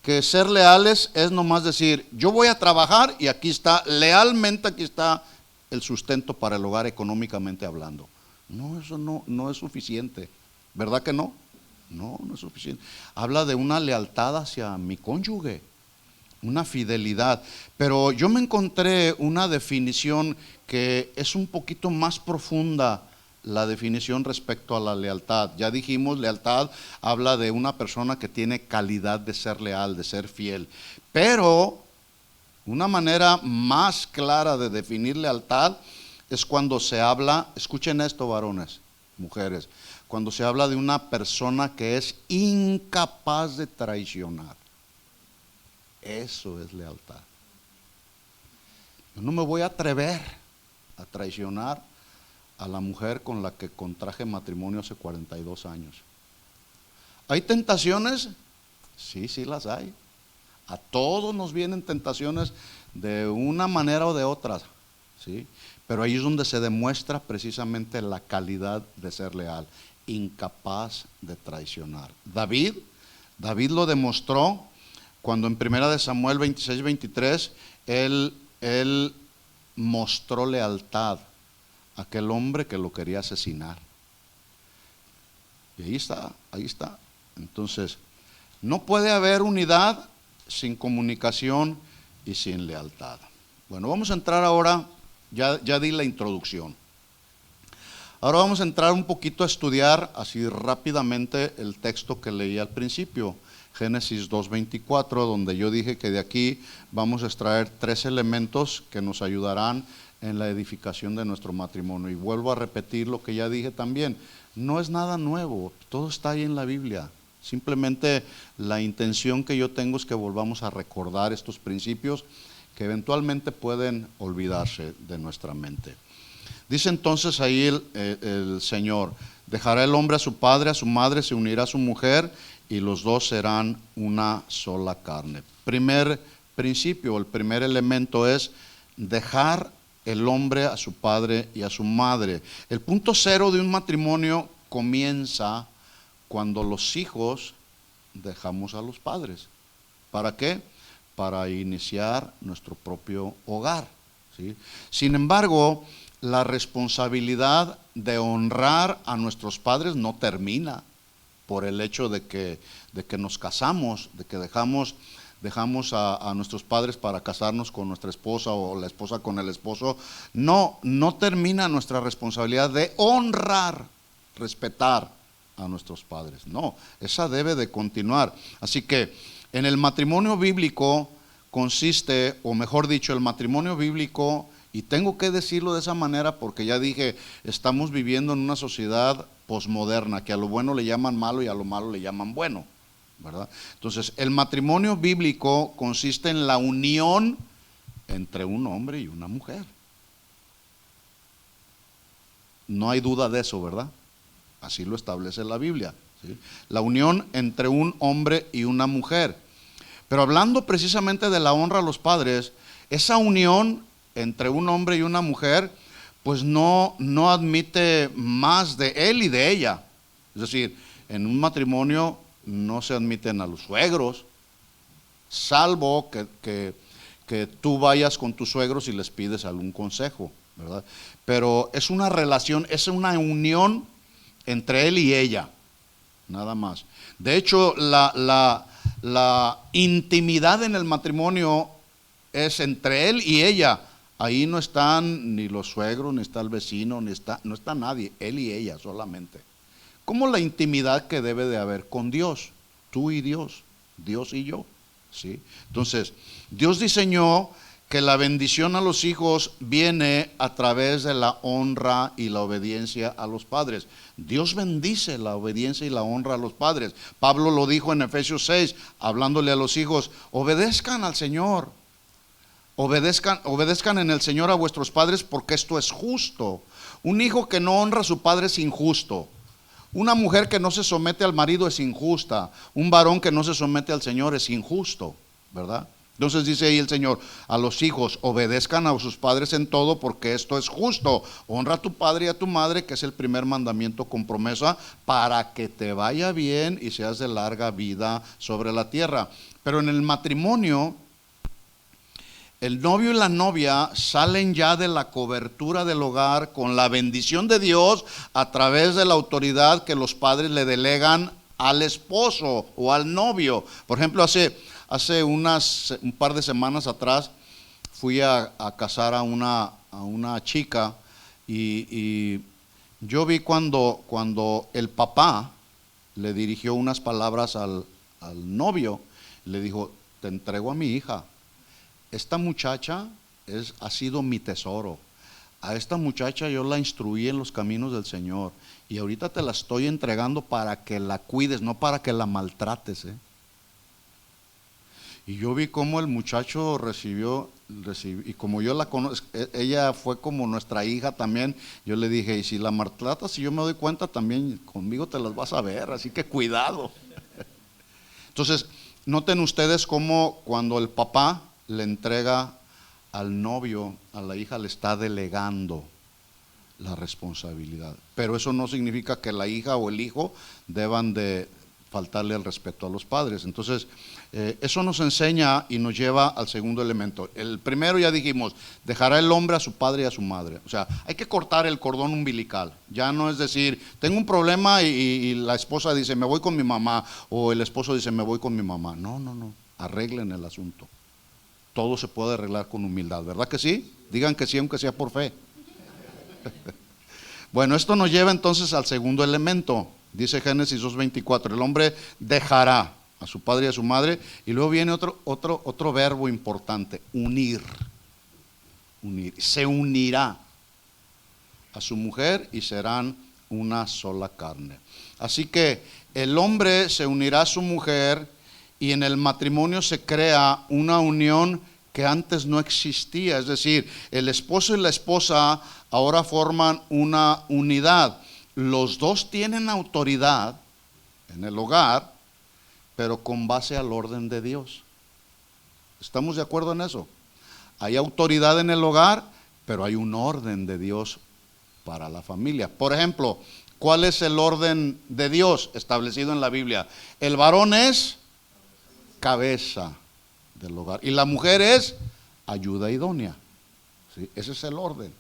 que ser leales es nomás decir, yo voy a trabajar y aquí está, lealmente aquí está el sustento para el hogar económicamente hablando. No, eso no es suficiente. ¿Verdad que no? No es suficiente. Habla de una lealtad hacia mi cónyuge, una fidelidad. Pero yo me encontré una definición que es un poquito más profunda, la definición respecto a la lealtad. Ya dijimos, lealtad habla de una persona que tiene calidad de ser leal, de ser fiel. Pero una manera más clara de definir lealtad es cuando se habla, escuchen esto varones, mujeres, cuando se habla de una persona que es incapaz de traicionar. Eso es lealtad. Yo no me voy a atrever a traicionar a la mujer con la que contraje matrimonio hace 42 años. ¿Hay tentaciones? Sí, sí las hay. A todos nos vienen tentaciones de una manera o de otra, ¿sí? Pero ahí es donde se demuestra precisamente la calidad de ser leal, incapaz de traicionar. David lo demostró cuando en 1 Samuel 26-23 él mostró lealtad a aquel hombre que lo quería asesinar. Y ahí está. Entonces, no puede haber unidad sin comunicación y sin lealtad. Bueno, vamos a entrar ahora, ya di la introducción. Ahora vamos a entrar un poquito a estudiar así rápidamente el texto que leí al principio, Génesis 2:24, donde yo dije que de aquí vamos a extraer 3 elementos que nos ayudarán en la edificación de nuestro matrimonio. Y vuelvo a repetir lo que ya dije también, no es nada nuevo, todo está ahí en la Biblia. Simplemente la intención que yo tengo es que volvamos a recordar estos principios que eventualmente pueden olvidarse de nuestra mente. Dice entonces ahí el Señor, dejará el hombre a su padre, a su madre, se unirá a su mujer y los dos serán una sola carne. Primer principio, el primer elemento es dejar el hombre a su padre y a su madre. El punto cero de un matrimonio comienza cuando los hijos dejamos a los padres. ¿Para qué? Para iniciar nuestro propio hogar, ¿sí? Sin embargo, la responsabilidad de honrar a nuestros padres no termina por el hecho de que nos casamos, de que dejamos a nuestros padres para casarnos con nuestra esposa o la esposa con el esposo. No termina nuestra responsabilidad de honrar, respetar a nuestros padres. No, esa debe de continuar. Así que en el matrimonio bíblico consiste, o mejor dicho, el matrimonio bíblico, y tengo que decirlo de esa manera porque ya dije, estamos viviendo en una sociedad posmoderna que a lo bueno le llaman malo y a lo malo le llaman bueno, ¿verdad? Entonces, el matrimonio bíblico consiste en la unión entre un hombre y una mujer. No hay duda de eso, ¿verdad? Así lo establece la Biblia, ¿sí? La unión entre un hombre y una mujer. Pero hablando precisamente de la honra a los padres, esa unión entre un hombre y una mujer, pues no admite más de él y de ella. Es decir, en un matrimonio no se admiten a los suegros, salvo que tú vayas con tus suegros y les pides algún consejo, ¿verdad? Pero es una relación, es una unión entre él y ella, nada más. De hecho, la intimidad en el matrimonio es entre él y ella. Ahí no están ni los suegros, ni está el vecino, no está nadie, él y ella solamente. Como la intimidad que debe de haber con Dios, tú y Dios, Dios y yo, ¿sí? Entonces, Dios diseñó que la bendición a los hijos viene a través de la honra y la obediencia a los padres. Dios bendice la obediencia y la honra a los padres. Pablo lo dijo en Efesios 6, hablándole a los hijos, obedezcan al Señor. Obedezcan en el Señor a vuestros padres porque esto es justo. Un hijo que no honra a su padre es injusto. Una mujer que no se somete al marido es injusta. Un varón que no se somete al Señor es injusto, ¿verdad? Entonces dice ahí el Señor, a los hijos obedezcan a sus padres en todo porque esto es justo. Honra a tu padre y a tu madre, que es el primer mandamiento con promesa, para que te vaya bien y seas de larga vida sobre la tierra. Pero en el matrimonio, el novio y la novia salen ya de la cobertura del hogar con la bendición de Dios a través de la autoridad que los padres le delegan al esposo o al novio. Por ejemplo, hace un par de semanas atrás fui a casar a una chica y yo vi cuando el papá le dirigió unas palabras al novio, le dijo, te entrego a mi hija. Esta muchacha ha sido mi tesoro. A esta muchacha yo la instruí en los caminos del Señor y ahorita te la estoy entregando para que la cuides, no para que la maltrates, ¿eh? Y yo vi cómo el muchacho recibió, y como yo la conozco, ella fue como nuestra hija también, yo le dije, y si la maltratas, si yo me doy cuenta también, conmigo te las vas a ver, así que cuidado. Entonces, noten ustedes cómo cuando el papá le entrega al novio, a la hija, le está delegando la responsabilidad. Pero eso no significa que la hija o el hijo deban de faltarle el respeto a los padres. Entonces, eso nos enseña y nos lleva al segundo elemento. El primero ya dijimos, dejará el hombre a su padre y a su madre. O sea, hay que cortar el cordón umbilical. Ya no es decir, tengo un problema y la esposa dice, me voy con mi mamá, o el esposo dice, me voy con mi mamá. No, arreglen el asunto. Todo se puede arreglar con humildad, ¿verdad que sí? Digan que sí, aunque sea por fe. Bueno, esto nos lleva entonces al segundo elemento. Dice Génesis 2:24, el hombre dejará a su padre y a su madre, y luego viene otro verbo importante, unir. Se unirá a su mujer y serán una sola carne. Así que el hombre se unirá a su mujer y en el matrimonio se crea una unión que antes no existía, es decir, el esposo y la esposa ahora forman una unidad. Los dos tienen autoridad en el hogar, pero con base al orden de Dios. ¿Estamos de acuerdo en eso? Hay autoridad en el hogar, pero hay un orden de Dios para la familia. Por ejemplo, ¿cuál es el orden de Dios establecido en la Biblia? El varón es cabeza del hogar y la mujer es ayuda idónea. ¿Sí? Ese es el orden.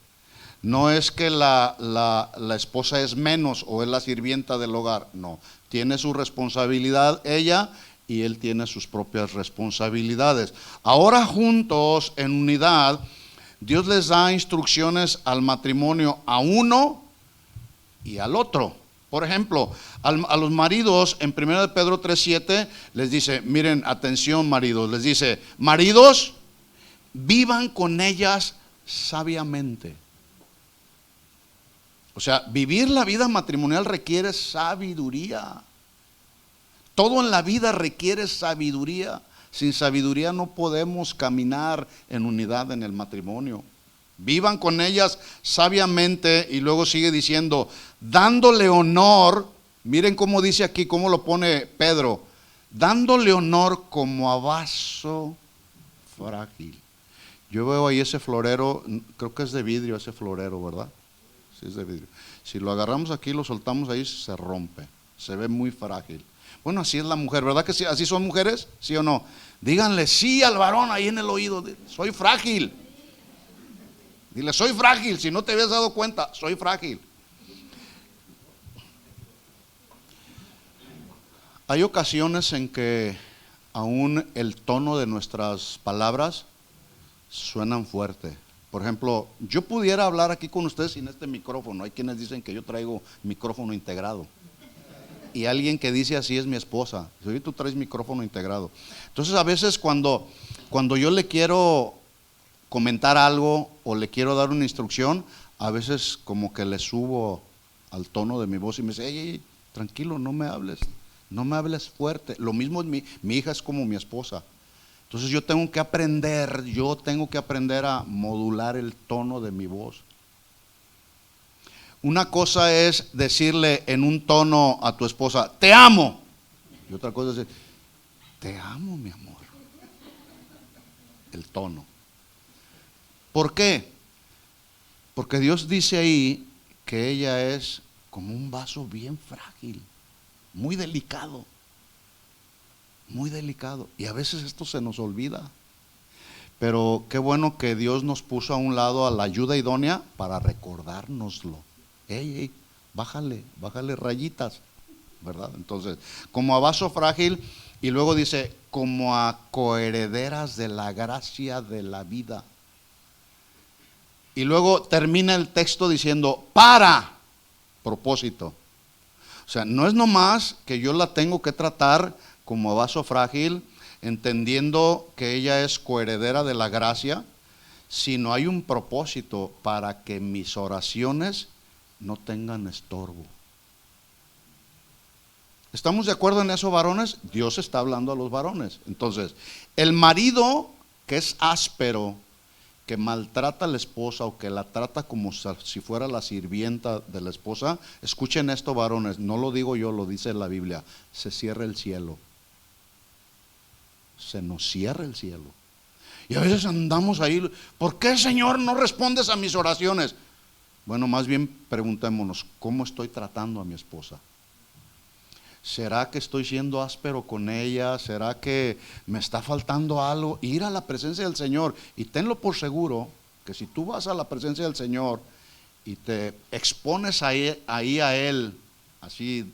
No es que la esposa es menos o es la sirvienta del hogar, no. Tiene su responsabilidad ella y él tiene sus propias responsabilidades. Ahora juntos, en unidad, Dios les da instrucciones al matrimonio a uno y al otro. Por ejemplo, a los maridos en 1 Pedro 3:7 les dice, miren, atención maridos, les dice, maridos, vivan con ellas sabiamente. O sea, vivir la vida matrimonial requiere sabiduría. Todo en la vida requiere sabiduría. Sin sabiduría no podemos caminar en unidad en el matrimonio. Vivan con ellas sabiamente, y luego sigue diciendo, dándole honor, miren cómo dice aquí, cómo lo pone Pedro, dándole honor como a vaso frágil. Yo veo ahí ese florero, creo que es de vidrio ese florero, ¿verdad? Sí, es de vidrio. Si lo agarramos aquí, lo soltamos ahí, se rompe, se ve muy frágil. Bueno, así es la mujer, ¿verdad que sí? ¿Así son mujeres? ¿Sí o no? Díganle sí al varón ahí en el oído, soy frágil. Dile, soy frágil, si no te habías dado cuenta, soy frágil. Hay ocasiones en que aún el tono de nuestras palabras suenan fuerte. Por ejemplo, yo pudiera hablar aquí con ustedes sin este micrófono. Hay quienes dicen que yo traigo micrófono integrado. Y alguien que dice así es mi esposa. Oye, tú traes micrófono integrado. Entonces a veces cuando yo le quiero comentar algo o le quiero dar una instrucción, a veces como que le subo al tono de mi voz y me dice, hey, tranquilo, no me hables fuerte. Lo mismo mi hija es como mi esposa. Entonces yo tengo que aprender a modular el tono de mi voz. Una cosa es decirle en un tono a tu esposa, te amo. Y otra cosa es decir, te amo, mi amor. El tono. ¿Por qué? Porque Dios dice ahí que ella es como un vaso bien frágil, muy delicado. Muy delicado, y a veces esto se nos olvida, pero qué bueno que Dios nos puso a un lado a la ayuda idónea para recordárnoslo. Ey, bájale rayitas, ¿verdad? Entonces, como a vaso frágil, y luego dice, como a coherederas de la gracia de la vida. Y luego termina el texto diciendo, para propósito. O sea, no es nomás que yo la tengo que tratar como vaso frágil, entendiendo que ella es coheredera de la gracia, sino hay un propósito para que mis oraciones no tengan estorbo. ¿Estamos de acuerdo en eso, varones? Dios está hablando a los varones. Entonces, el marido que es áspero, que maltrata a la esposa o que la trata como si fuera la sirvienta de la esposa, escuchen esto, varones, no lo digo yo, lo dice la Biblia, se cierra el cielo. Se nos cierra el cielo. Y a veces andamos ahí, ¿por qué, Señor, no respondes a mis oraciones? Bueno, más bien preguntémonos, ¿cómo estoy tratando a mi esposa? ¿Será que estoy siendo áspero con ella? ¿Será que me está faltando algo? Ir a la presencia del Señor, y tenlo por seguro que si tú vas a la presencia del Señor y te expones ahí a Él, así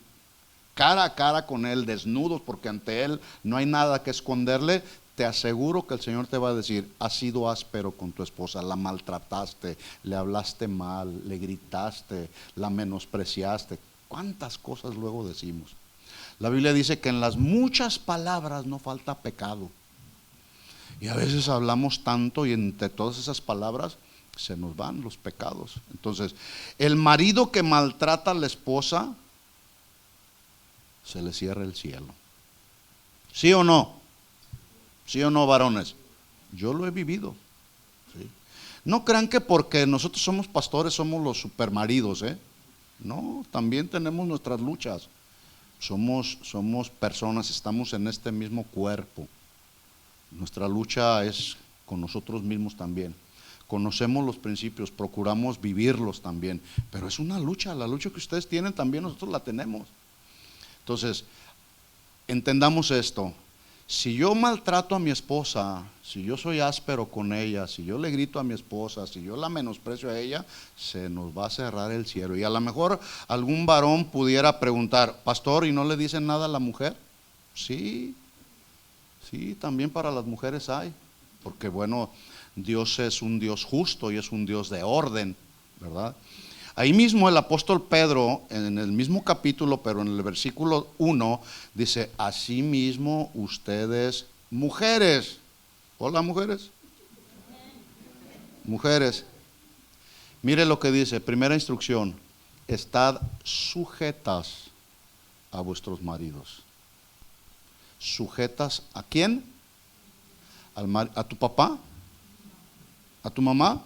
cara a cara con Él, desnudos, porque ante Él no hay nada que esconderle, te aseguro que el Señor te va a decir: has sido áspero con tu esposa, la maltrataste, le hablaste mal, le gritaste, la menospreciaste. ¿Cuántas cosas luego decimos? La Biblia dice que en las muchas palabras no falta pecado. Y a veces hablamos tanto y entre todas esas palabras se nos van los pecados. Entonces, el marido que maltrata a la esposa, se le cierra el cielo. ¿Sí o no? ¿Sí o no, varones? Yo lo he vivido. ¿Sí? No crean que porque nosotros somos pastores somos los supermaridos, ¿eh? No, también tenemos nuestras luchas. Somos personas, estamos en este mismo cuerpo. Nuestra lucha es con nosotros mismos también. Conocemos los principios, procuramos vivirlos también, pero es una lucha, la lucha que ustedes tienen también nosotros la tenemos. Entonces, entendamos esto: si yo maltrato a mi esposa, si yo soy áspero con ella, si yo le grito a mi esposa, si yo la menosprecio a ella, se nos va a cerrar el cielo. Y a lo mejor algún varón pudiera preguntar: pastor, ¿y no le dicen nada a la mujer? Sí, también para las mujeres hay, porque bueno, Dios es un Dios justo y es un Dios de orden, ¿verdad? Ahí mismo el apóstol Pedro, en el mismo capítulo, pero en el versículo 1, dice: asimismo ustedes mujeres. Hola, mujeres. Mujeres. Mire lo que dice, primera instrucción: estad sujetas a vuestros maridos. ¿Sujetas a quién? ¿A tu papá? ¿A tu mamá?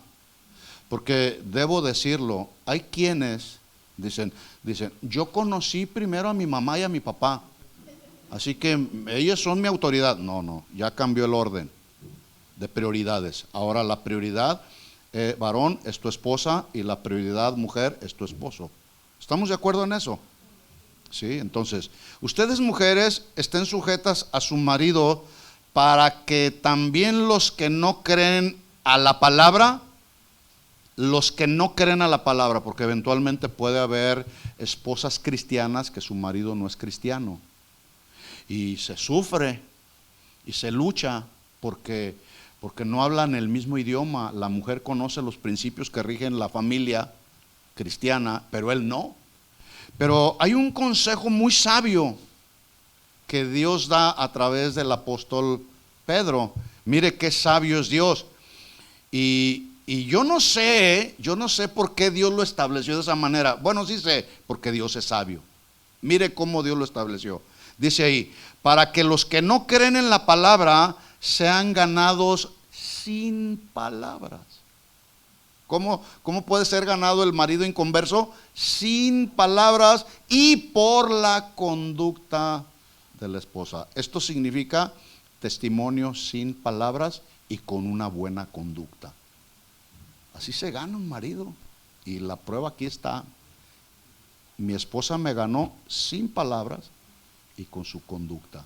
Porque debo decirlo, hay quienes dicen, yo conocí primero a mi mamá y a mi papá, así que ellos son mi autoridad. No, ya cambió el orden de prioridades. Ahora la prioridad varón es tu esposa y la prioridad mujer es tu esposo. ¿Estamos de acuerdo en eso? Sí, entonces, ustedes mujeres estén sujetas a su marido, para que también los que no creen a la palabra, porque eventualmente puede haber esposas cristianas que su marido no es cristiano, y se sufre y se lucha porque no hablan el mismo idioma. La mujer conoce los principios que rigen la familia cristiana, pero él no. Pero hay un consejo muy sabio que Dios da a través del apóstol Pedro. Mire qué sabio es Dios. Y yo no sé por qué Dios lo estableció de esa manera. Bueno, sí sé, porque Dios es sabio. Mire cómo Dios lo estableció. Dice ahí: para que los que no creen en la palabra sean ganados sin palabras. ¿Cómo puede ser ganado el marido inconverso? Sin palabras y por la conducta de la esposa. Esto significa testimonio sin palabras y con una buena conducta. Así se gana un marido. Y la prueba aquí está. Mi esposa me ganó sin palabras y con su conducta.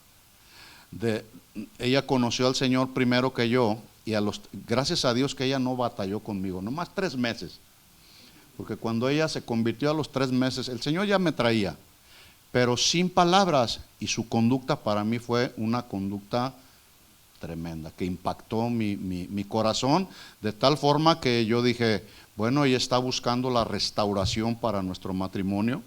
Ella conoció al Señor primero que yo, y gracias a Dios que ella no batalló conmigo, nomás 3 meses. Porque cuando ella se convirtió a los 3 meses, el Señor ya me traía, pero sin palabras, y su conducta para mí fue una conducta tremenda, que impactó mi corazón, de tal forma que yo dije, bueno, ella está buscando la restauración para nuestro matrimonio.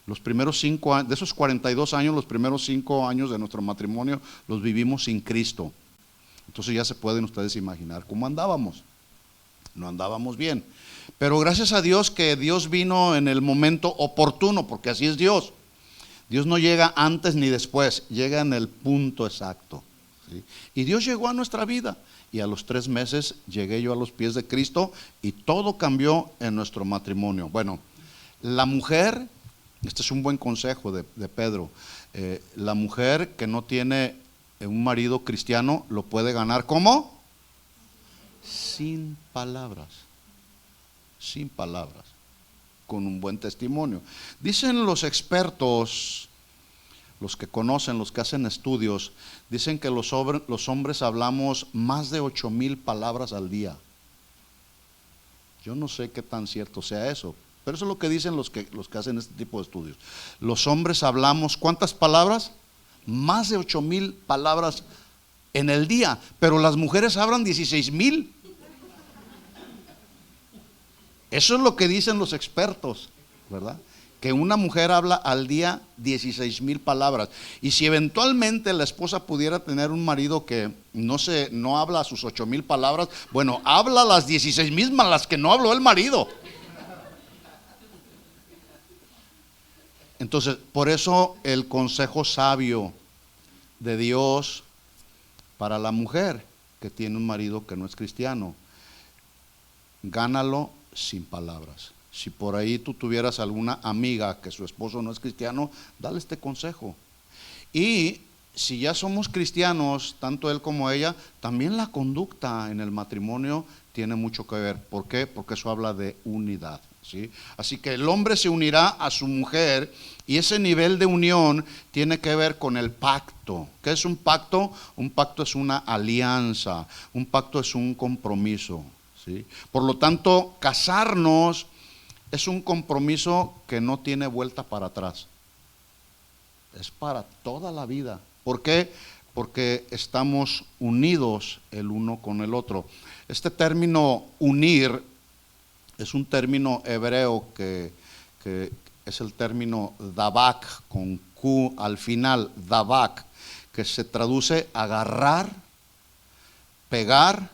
Los primeros 5 años, de esos 42 años, los primeros 5 años de nuestro matrimonio los vivimos sin Cristo. Entonces ya se pueden ustedes imaginar cómo andábamos. No andábamos bien. Pero gracias a Dios que Dios vino en el momento oportuno, porque así es Dios. Dios no llega antes ni después, llega en el punto exacto, ¿sí? Y Dios llegó a nuestra vida y a los 3 meses llegué yo a los pies de Cristo y todo cambió en nuestro matrimonio. Bueno, la mujer, este es un buen consejo de Pedro, la mujer que no tiene un marido cristiano lo puede ganar ¿cómo? Sin palabras, con un buen testimonio. Dicen los expertos, los que conocen, los que hacen estudios, dicen que los hombres hablamos más de 8,000 palabras al día. Yo no sé qué tan cierto sea eso, pero eso es lo que dicen los que hacen este tipo de estudios. Los hombres hablamos, ¿cuántas palabras? Más de 8,000 palabras en el día, pero las mujeres hablan 16,000. Eso es lo que dicen los expertos, ¿verdad? Que una mujer habla al día 16,000 palabras. Y si eventualmente la esposa pudiera tener un marido que no habla sus 8,000 palabras, bueno, habla las 16 mismas, las que no habló el marido. Entonces, por eso el consejo sabio de Dios para la mujer que tiene un marido que no es cristiano: gánalo sin palabras. Si por ahí tú tuvieras alguna amiga que su esposo no es cristiano, dale este consejo. Y si ya somos cristianos, tanto él como ella, también la conducta en el matrimonio tiene mucho que ver. ¿Por qué? Porque eso habla de unidad, ¿sí? Así que el hombre se unirá a su mujer y ese nivel de unión tiene que ver con el pacto. ¿Qué es un pacto? Un pacto es una alianza, un pacto es un compromiso, ¿sí? Por lo tanto, casarnos es un compromiso que no tiene vuelta para atrás. Es para toda la vida. ¿Por qué? Porque estamos unidos el uno con el otro. Este término unir es un término hebreo que es el término dabak, con Q al final, dabak, que se traduce agarrar, pegar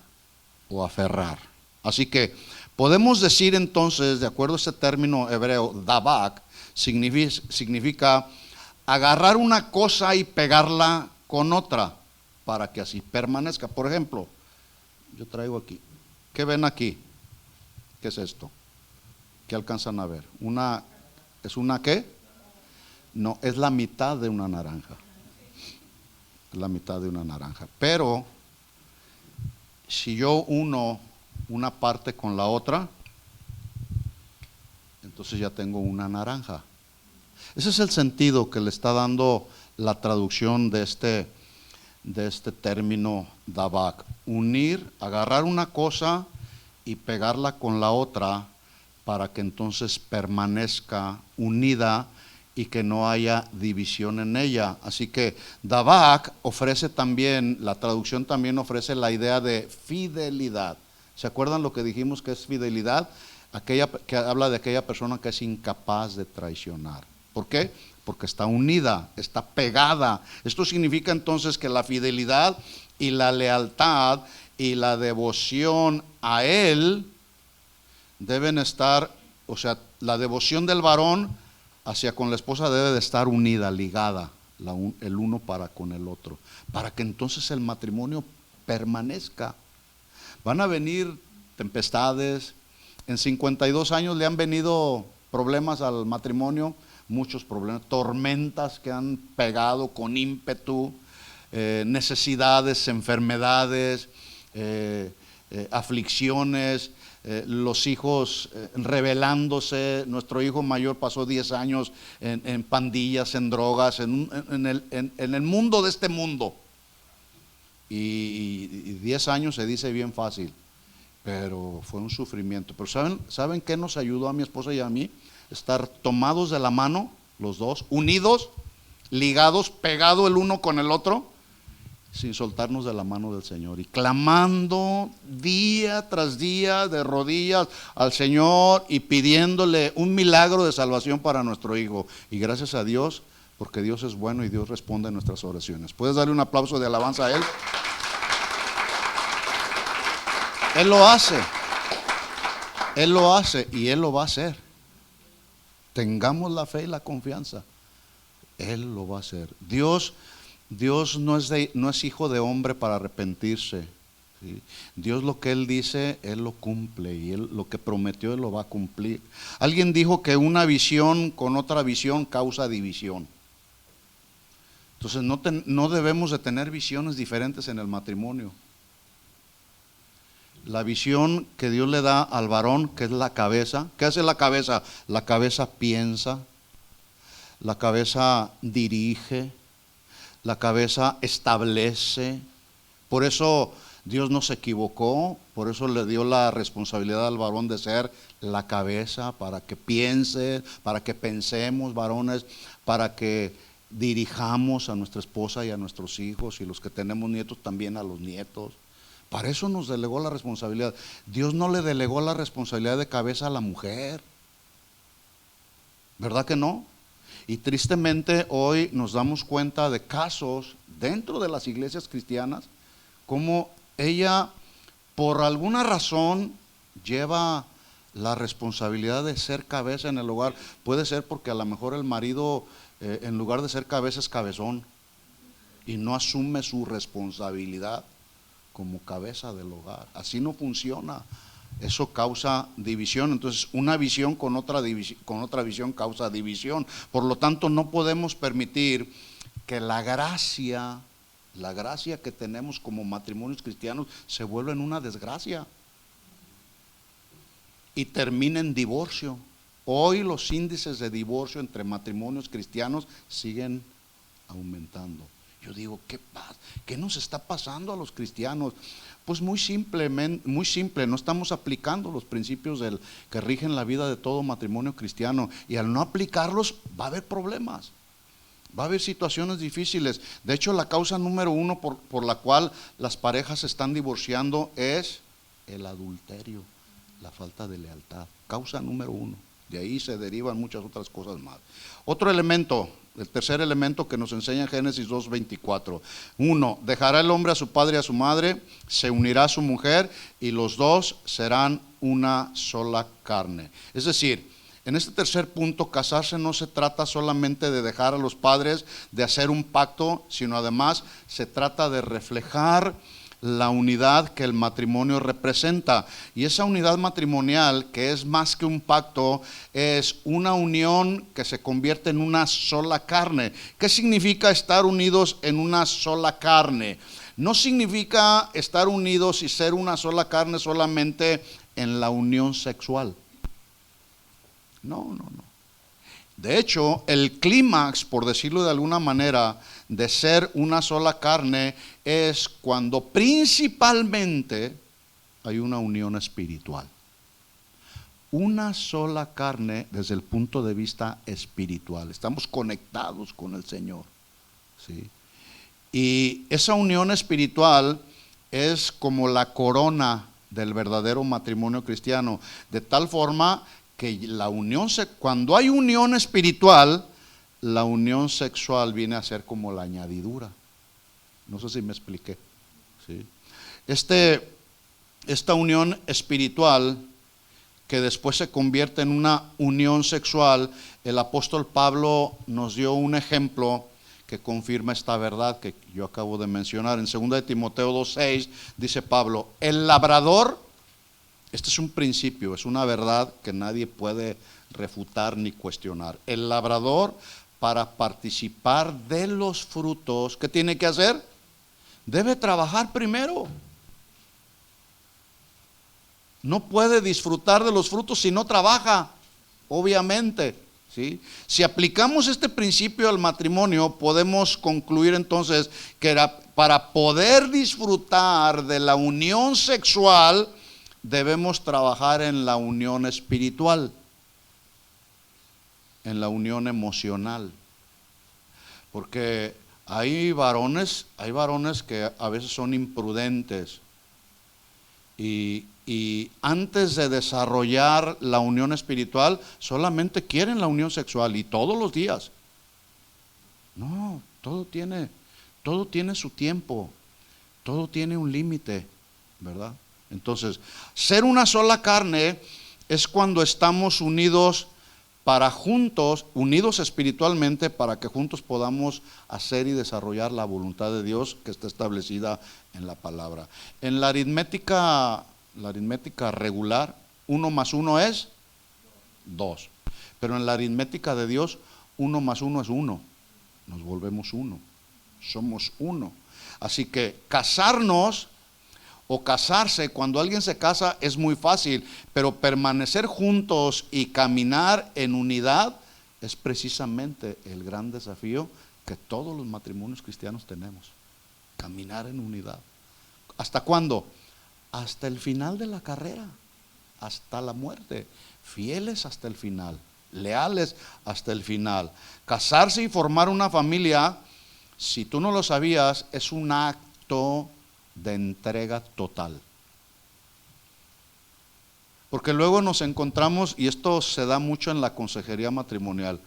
o aferrar. Así que podemos decir entonces, de acuerdo a este término hebreo, dabak, significa agarrar una cosa y pegarla con otra para que así permanezca. Por ejemplo, yo traigo aquí, ¿qué ven aquí? ¿Qué es esto? ¿Qué alcanzan a ver? ¿Es una qué? No, es la mitad de una naranja. Es la mitad de una naranja. Pero si yo uno una parte con la otra, entonces ya tengo una naranja. Ese es el sentido que le está dando la traducción de este término dabak. Unir, agarrar una cosa y pegarla con la otra para que entonces permanezca unida y que no haya división en ella. Así que dabak ofrece también, la traducción también ofrece la idea de fidelidad. ¿Se acuerdan lo que dijimos que es fidelidad? Aquella que habla de aquella persona que es incapaz de traicionar. ¿Por qué? Porque está unida, está pegada. Esto significa entonces que la fidelidad y la lealtad y la devoción a Él deben estar, o sea, la devoción del varón hacia con la esposa debe de estar unida, ligada, el uno para con el otro, para que entonces el matrimonio permanezca. Van a venir tempestades. En 52 años le han venido problemas al matrimonio, muchos problemas, tormentas que han pegado con ímpetu, necesidades, enfermedades, aflicciones, los hijos rebelándose. Nuestro hijo mayor pasó 10 años en pandillas, en drogas, en el mundo de este mundo. Y 10 años se dice bien fácil, pero fue un sufrimiento. Pero ¿saben qué nos ayudó a mi esposa y a mí? Estar tomados de la mano, los dos, unidos, ligados, pegados el uno con el otro, sin soltarnos de la mano del Señor y clamando día tras día de rodillas al Señor y pidiéndole un milagro de salvación para nuestro hijo. Y gracias a Dios, porque Dios es bueno y Dios responde a nuestras oraciones. ¿Puedes darle un aplauso de alabanza a Él? Él lo hace y Él lo va a hacer. Tengamos la fe y la confianza. Él lo va a hacer. Dios no es hijo de hombre para arrepentirse. ¿Sí? Dios lo que Él dice, Él lo cumple, y Él lo que prometió, Él lo va a cumplir. Alguien dijo que una visión con otra visión causa división. Entonces no debemos de tener visiones diferentes en el matrimonio. La visión que Dios le da al varón, que es la cabeza. ¿Qué hace la cabeza? La cabeza piensa, la cabeza dirige, la cabeza establece. Por eso Dios no se equivocó, por eso le dio la responsabilidad al varón de ser la cabeza, para que piense, para que pensemos, varones, para que dirijamos a nuestra esposa y a nuestros hijos, y los que tenemos nietos también a los nietos. Para eso nos delegó la responsabilidad. Dios no le delegó la responsabilidad de cabeza a la mujer, ¿verdad que no? Y tristemente hoy nos damos cuenta de casos dentro de las iglesias cristianas, como ella por alguna razón lleva la responsabilidad de ser cabeza en el hogar. Puede ser porque a lo mejor el marido en lugar de ser cabeza es cabezón y no asume su responsabilidad como cabeza del hogar. Así no funciona. Eso causa división. Entonces una visión con otra visión causa división. Por lo tanto no podemos permitir que la gracia que tenemos como matrimonios cristianos se vuelva en una desgracia y termine en divorcio. Hoy los índices de divorcio entre matrimonios cristianos siguen aumentando. Yo digo, ¿qué nos está pasando a los cristianos? Pues muy simple, no estamos aplicando los principios que rigen la vida de todo matrimonio cristiano, y al no aplicarlos va a haber problemas, va a haber situaciones difíciles. De hecho, la causa número uno por la cual las parejas se están divorciando es el adulterio, la falta de lealtad. Causa número uno. De ahí se derivan muchas otras cosas más. Otro elemento, el tercer elemento que nos enseña Génesis 2:24. 1. Dejará el hombre a su padre y a su madre, se unirá a su mujer, y los dos serán una sola carne. Es decir, en este tercer punto, casarse no se trata solamente de dejar a los padres, de hacer un pacto, sino además se trata de reflejar la unidad que el matrimonio representa. Y esa unidad matrimonial, que es más que un pacto, es una unión que se convierte en una sola carne. ¿Qué significa estar unidos en una sola carne? No significa estar unidos y ser una sola carne solamente en la unión sexual. No. De hecho, el clímax, por decirlo de alguna manera, de ser una sola carne es cuando principalmente hay una unión espiritual. Una sola carne desde el punto de vista espiritual. Estamos conectados con el Señor, ¿sí? Y esa unión espiritual es como la corona del verdadero matrimonio cristiano, de tal forma que cuando hay unión espiritual, la unión sexual viene a ser como la añadidura. No sé si me expliqué, ¿sí? Esta unión espiritual, que después se convierte en una unión sexual, el apóstol Pablo nos dio un ejemplo que confirma esta verdad que yo acabo de mencionar. En 2 de Timoteo 2:6 dice Pablo, el labrador, este es un principio, es una verdad que nadie puede refutar ni cuestionar. El labrador, para participar de los frutos, ¿qué tiene que hacer? Debe trabajar primero. No puede disfrutar de los frutos si no trabaja, obviamente, ¿sí? Si aplicamos este principio al matrimonio, podemos concluir entonces que para poder disfrutar de la unión sexual, debemos trabajar en la unión espiritual, en la unión emocional. Porque hay varones que a veces son imprudentes y antes de desarrollar la unión espiritual solamente quieren la unión sexual, y todos los días. No, todo tiene su tiempo, todo tiene un límite, ¿verdad? Entonces, ser una sola carne es cuando estamos unidos para juntos, unidos espiritualmente, para que juntos podamos hacer y desarrollar la voluntad de Dios que está establecida en la palabra. En la aritmética regular, 1 más 1 es 2. Pero en la aritmética de Dios, 1 más 1 es 1. Nos volvemos uno. Somos uno. Así que casarnos o casarse, cuando alguien se casa es muy fácil, pero permanecer juntos y caminar en unidad es precisamente el gran desafío que todos los matrimonios cristianos tenemos. Caminar en unidad. ¿Hasta cuándo? Hasta el final de la carrera, hasta la muerte. Fieles hasta el final, leales hasta el final. Casarse y formar una familia, si tú no lo sabías, es un acto de entrega total. Porque luego nos encontramos, y esto se da mucho en la consejería matrimonial.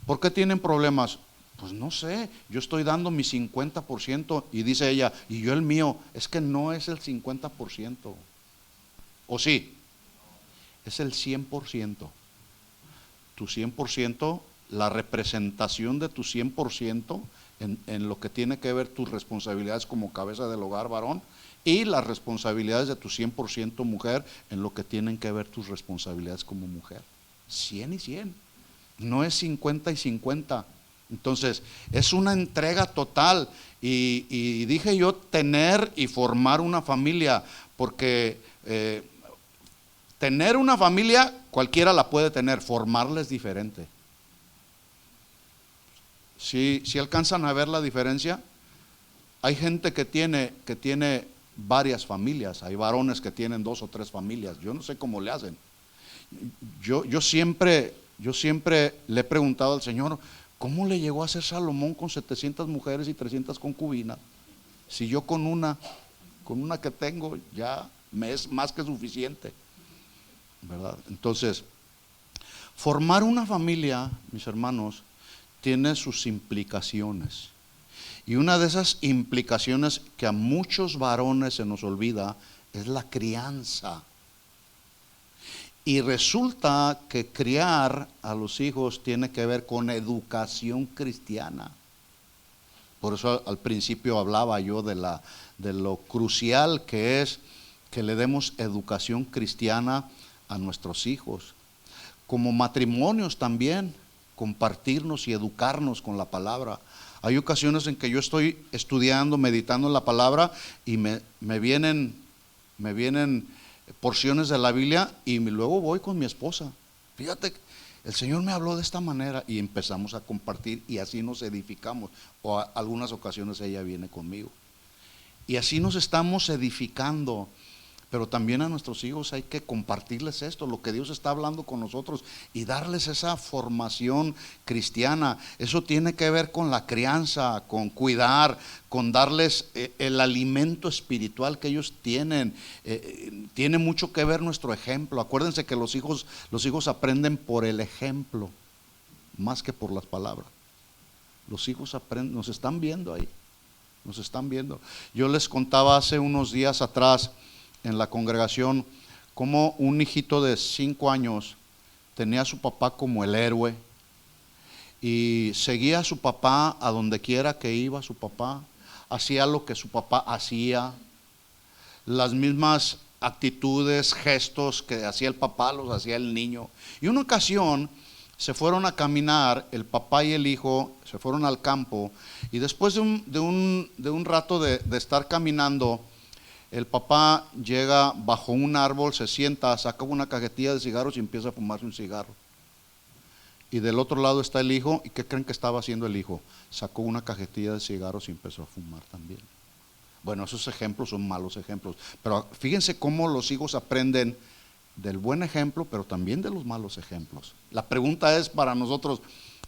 ¿Por qué tienen problemas? Pues no sé, yo estoy dando mi 50% y dice ella, y yo el mío. Es que no es el 50%. ¿O sí? Es el 100%. Tu 100%, la representación de tu 100% en lo que tiene que ver tus responsabilidades como cabeza del hogar, varón, y las responsabilidades de tu 100% mujer en lo que tienen que ver tus responsabilidades como mujer. 100 y 100. No es 50 y 50. Entonces, es una entrega total. Y dije yo, tener y formar una familia, porque tener una familia cualquiera la puede tener, formarla es diferente. Si alcanzan a ver la diferencia, hay gente que tiene varias familias, hay varones que tienen 2 o 3 familias, yo no sé cómo le hacen. Yo siempre le he preguntado al Señor, ¿cómo le llegó a ser Salomón con 700 mujeres y 300 concubinas? Si yo con una que tengo ya me es más que suficiente, ¿verdad? Entonces, formar una familia, mis hermanos, tiene sus implicaciones. Y una de esas implicaciones que a muchos varones se nos olvida es la crianza. Y resulta que criar a los hijos tiene que ver con educación cristiana. Por eso al principio hablaba yo de lo crucial que es que le demos educación cristiana a nuestros hijos. Como matrimonios también, compartirnos y educarnos con la palabra. Hay ocasiones en que yo estoy estudiando, meditando en la palabra y me vienen porciones de la Biblia y luego voy con mi esposa. Fíjate, el Señor me habló de esta manera y empezamos a compartir y así nos edificamos. O algunas ocasiones ella viene conmigo. Y así nos estamos edificando. Pero también a nuestros hijos hay que compartirles esto, lo que Dios está hablando con nosotros y darles esa formación cristiana. Eso tiene que ver con la crianza, con cuidar, con darles el alimento espiritual que ellos tienen. Tiene mucho que ver nuestro ejemplo. Acuérdense que los hijos aprenden por el ejemplo, más que por las palabras. Los hijos aprenden, nos están viendo ahí, nos están viendo. Yo les contaba hace unos días atrás en la congregación como un hijito de 5 años tenía a su papá como el héroe y seguía a su papá a donde quiera que iba su papá, hacía lo que su papá hacía, las mismas actitudes, gestos que hacía el papá los hacía el niño. Y una ocasión se fueron a caminar, el papá y el hijo se fueron al campo y después de un rato de estar caminando, el papá llega bajo un árbol, se sienta, saca una cajetilla de cigarros y empieza a fumarse un cigarro. Y del otro lado está el hijo, ¿y qué creen que estaba haciendo el hijo? Sacó una cajetilla de cigarros y empezó a fumar también. Bueno, esos ejemplos son malos ejemplos, pero fíjense cómo los hijos aprenden del buen ejemplo, pero también de los malos ejemplos. La pregunta es para nosotros,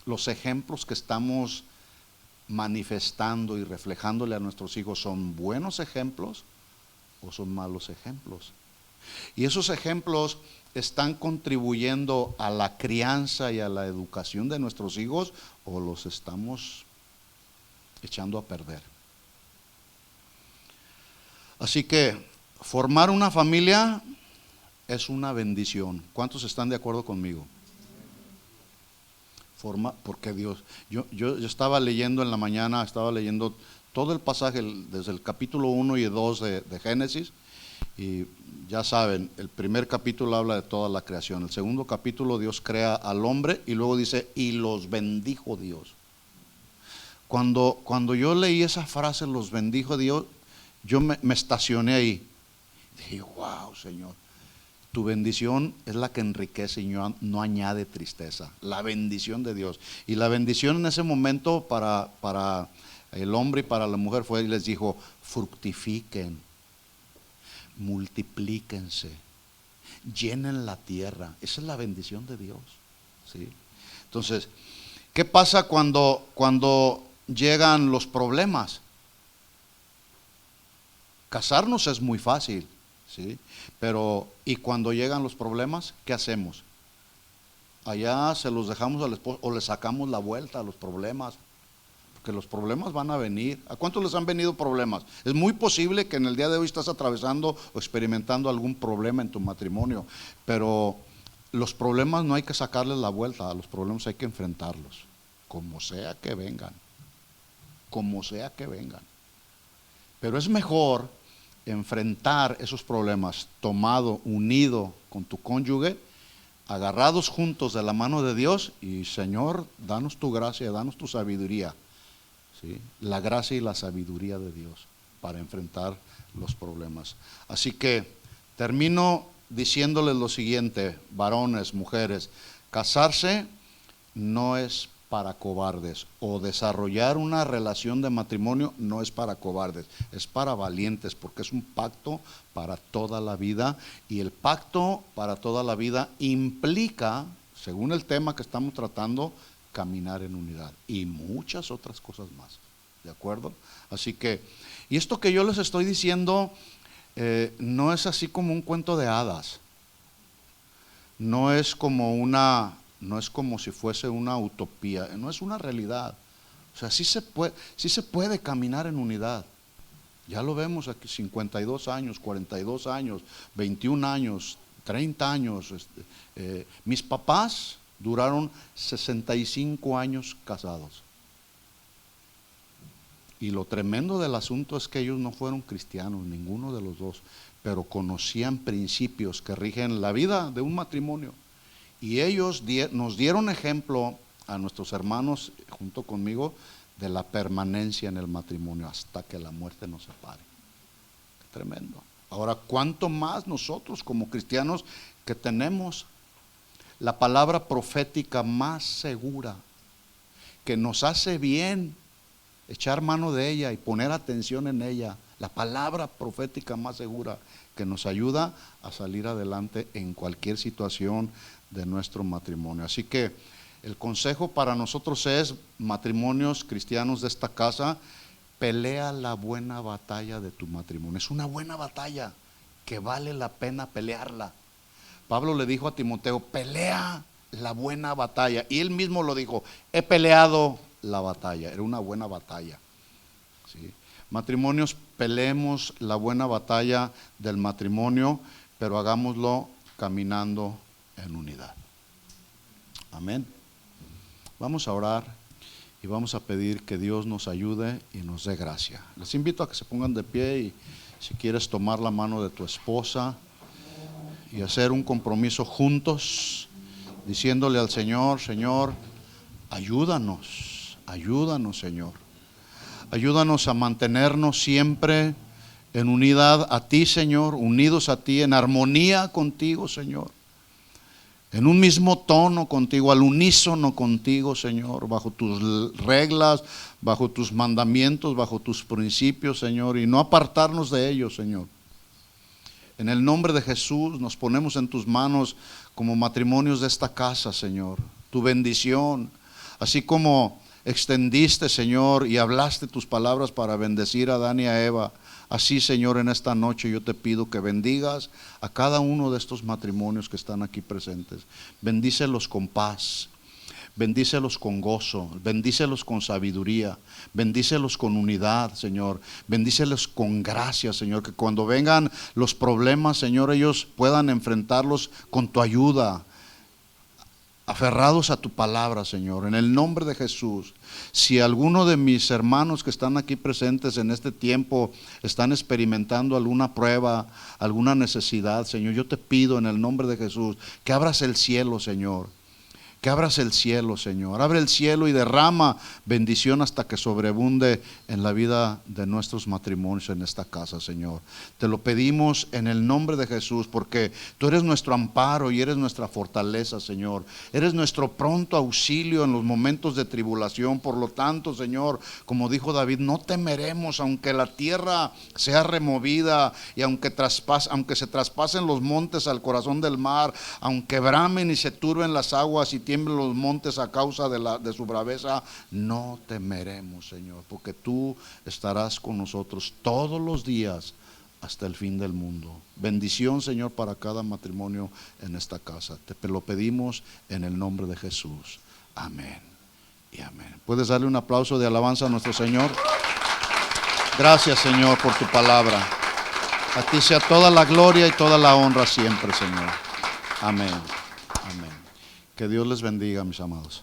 los ejemplos que estamos manifestando y reflejándole a nuestros hijos, ¿son buenos ejemplos o son malos ejemplos? Y esos ejemplos están contribuyendo a la crianza y a la educación de nuestros hijos o los estamos echando a perder. Así que formar una familia es una bendición. ¿Cuántos están de acuerdo conmigo? forma, porque Dios, yo estaba leyendo en la mañana, estaba leyendo todo el pasaje, desde el capítulo 1 y 2 de Génesis, y ya saben, el primer capítulo habla de toda la creación, el segundo capítulo Dios crea al hombre y luego dice, y los bendijo Dios. Cuando yo leí esa frase, los bendijo Dios, yo me estacioné ahí. Dije, wow, Señor, tu bendición es la que enriquece y no añade tristeza. La bendición de Dios. Y la bendición en ese momento para el hombre y para la mujer fue, y les dijo, fructifiquen, multiplíquense, llenen la tierra. Esa es la bendición de Dios, ¿sí? Entonces, ¿qué pasa cuando llegan los problemas? Casarnos es muy fácil, ¿sí? Pero, ¿y cuando llegan los problemas, qué hacemos? Allá se los dejamos al esposo o le sacamos la vuelta a los problemas, porque los problemas van a venir. ¿A cuántos les han venido problemas? Es muy posible que en el día de hoy estás atravesando o experimentando algún problema en tu matrimonio, pero los problemas no hay que sacarles la vuelta, a los problemas hay que enfrentarlos, como sea que vengan, como sea que vengan. Pero es mejor enfrentar esos problemas tomado, unido con tu cónyuge, agarrados juntos de la mano de Dios y Señor, danos tu gracia, danos tu sabiduría, ¿sí? La gracia y la sabiduría de Dios para enfrentar los problemas. Así que termino diciéndoles lo siguiente, varones, mujeres, casarse no es para cobardes, o desarrollar una relación de matrimonio no es para cobardes, es para valientes, porque es un pacto para toda la vida, y el pacto para toda la vida implica, según el tema que estamos tratando, caminar en unidad y muchas otras cosas más, ¿de acuerdo? Así que, y esto que yo les estoy diciendo no es así como un cuento de hadas, no es como si fuese una utopía, no es una realidad. O sea, sí se puede caminar en unidad. Ya lo vemos aquí, 52 años, 42 años, 21 años, 30 años. Mis papás duraron 65 años casados. Y lo tremendo del asunto es que ellos no fueron cristianos, ninguno de los dos, pero conocían principios que rigen la vida de un matrimonio. Y ellos nos dieron ejemplo a nuestros hermanos, junto conmigo, de la permanencia en el matrimonio hasta que la muerte nos separe. Qué tremendo. Ahora, ¿cuánto más nosotros como cristianos que tenemos la palabra profética más segura, que nos hace bien echar mano de ella y poner atención en ella, la palabra profética más segura que nos ayuda a salir adelante en cualquier situación de nuestro matrimonio? Así que el consejo para nosotros es, matrimonios cristianos de esta casa, pelea la buena batalla de tu matrimonio. Es una buena batalla que vale la pena pelearla. Pablo le dijo a Timoteo, pelea la buena batalla, y él mismo lo dijo, he peleado la batalla. Era una buena batalla, ¿sí? Matrimonios, peleemos la buena batalla del matrimonio, pero hagámoslo caminando en unidad. Amén. Vamos a orar y vamos a pedir que Dios nos ayude y nos dé gracia. Les invito a que se pongan de pie, y si quieres tomar la mano de tu esposa y hacer un compromiso juntos, diciéndole al Señor, Señor, ayúdanos, Señor. Ayúdanos a mantenernos siempre en unidad a ti, Señor, unidos a ti, en armonía contigo, Señor. En un mismo tono contigo, al unísono contigo, Señor, bajo tus reglas, bajo tus mandamientos, bajo tus principios, Señor, y no apartarnos de ellos, Señor. En el nombre de Jesús nos ponemos en tus manos como matrimonios de esta casa, Señor, tu bendición, así como extendiste, Señor, y hablaste tus palabras para bendecir a Adán y a Eva. Así, Señor, en esta noche yo te pido que bendigas a cada uno de estos matrimonios que están aquí presentes. Bendícelos con paz, bendícelos con gozo, bendícelos con sabiduría, bendícelos con unidad, Señor. Bendícelos con gracia, Señor, que cuando vengan los problemas, Señor, ellos puedan enfrentarlos con tu ayuda, aferrados a tu palabra, Señor, en el nombre de Jesús. Si alguno de mis hermanos que están aquí presentes en este tiempo están experimentando alguna prueba, alguna necesidad, Señor, yo te pido en el nombre de Jesús que abras el cielo, Señor. Que abras el cielo, Señor. Abre el cielo y derrama bendición hasta que sobreabunde en la vida de nuestros matrimonios en esta casa, Señor. Te lo pedimos en el nombre de Jesús, porque tú eres nuestro amparo y eres nuestra fortaleza, Señor. Eres nuestro pronto auxilio en los momentos de tribulación. Por lo tanto, Señor, como dijo David, no temeremos aunque la tierra sea removida y aunque se traspasen los montes al corazón del mar, aunque bramen y se turben las aguas y tiemblen los montes a causa de su braveza, no temeremos, Señor, porque tú estarás con nosotros todos los días hasta el fin del mundo. Bendición, Señor, para cada matrimonio en esta casa. Te lo pedimos en el nombre de Jesús. Amén y amén. ¿Puedes darle un aplauso de alabanza a nuestro Señor? Gracias, Señor, por tu palabra. A ti sea toda la gloria y toda la honra siempre, Señor. Amén. Amén. Que Dios les bendiga, mis amados.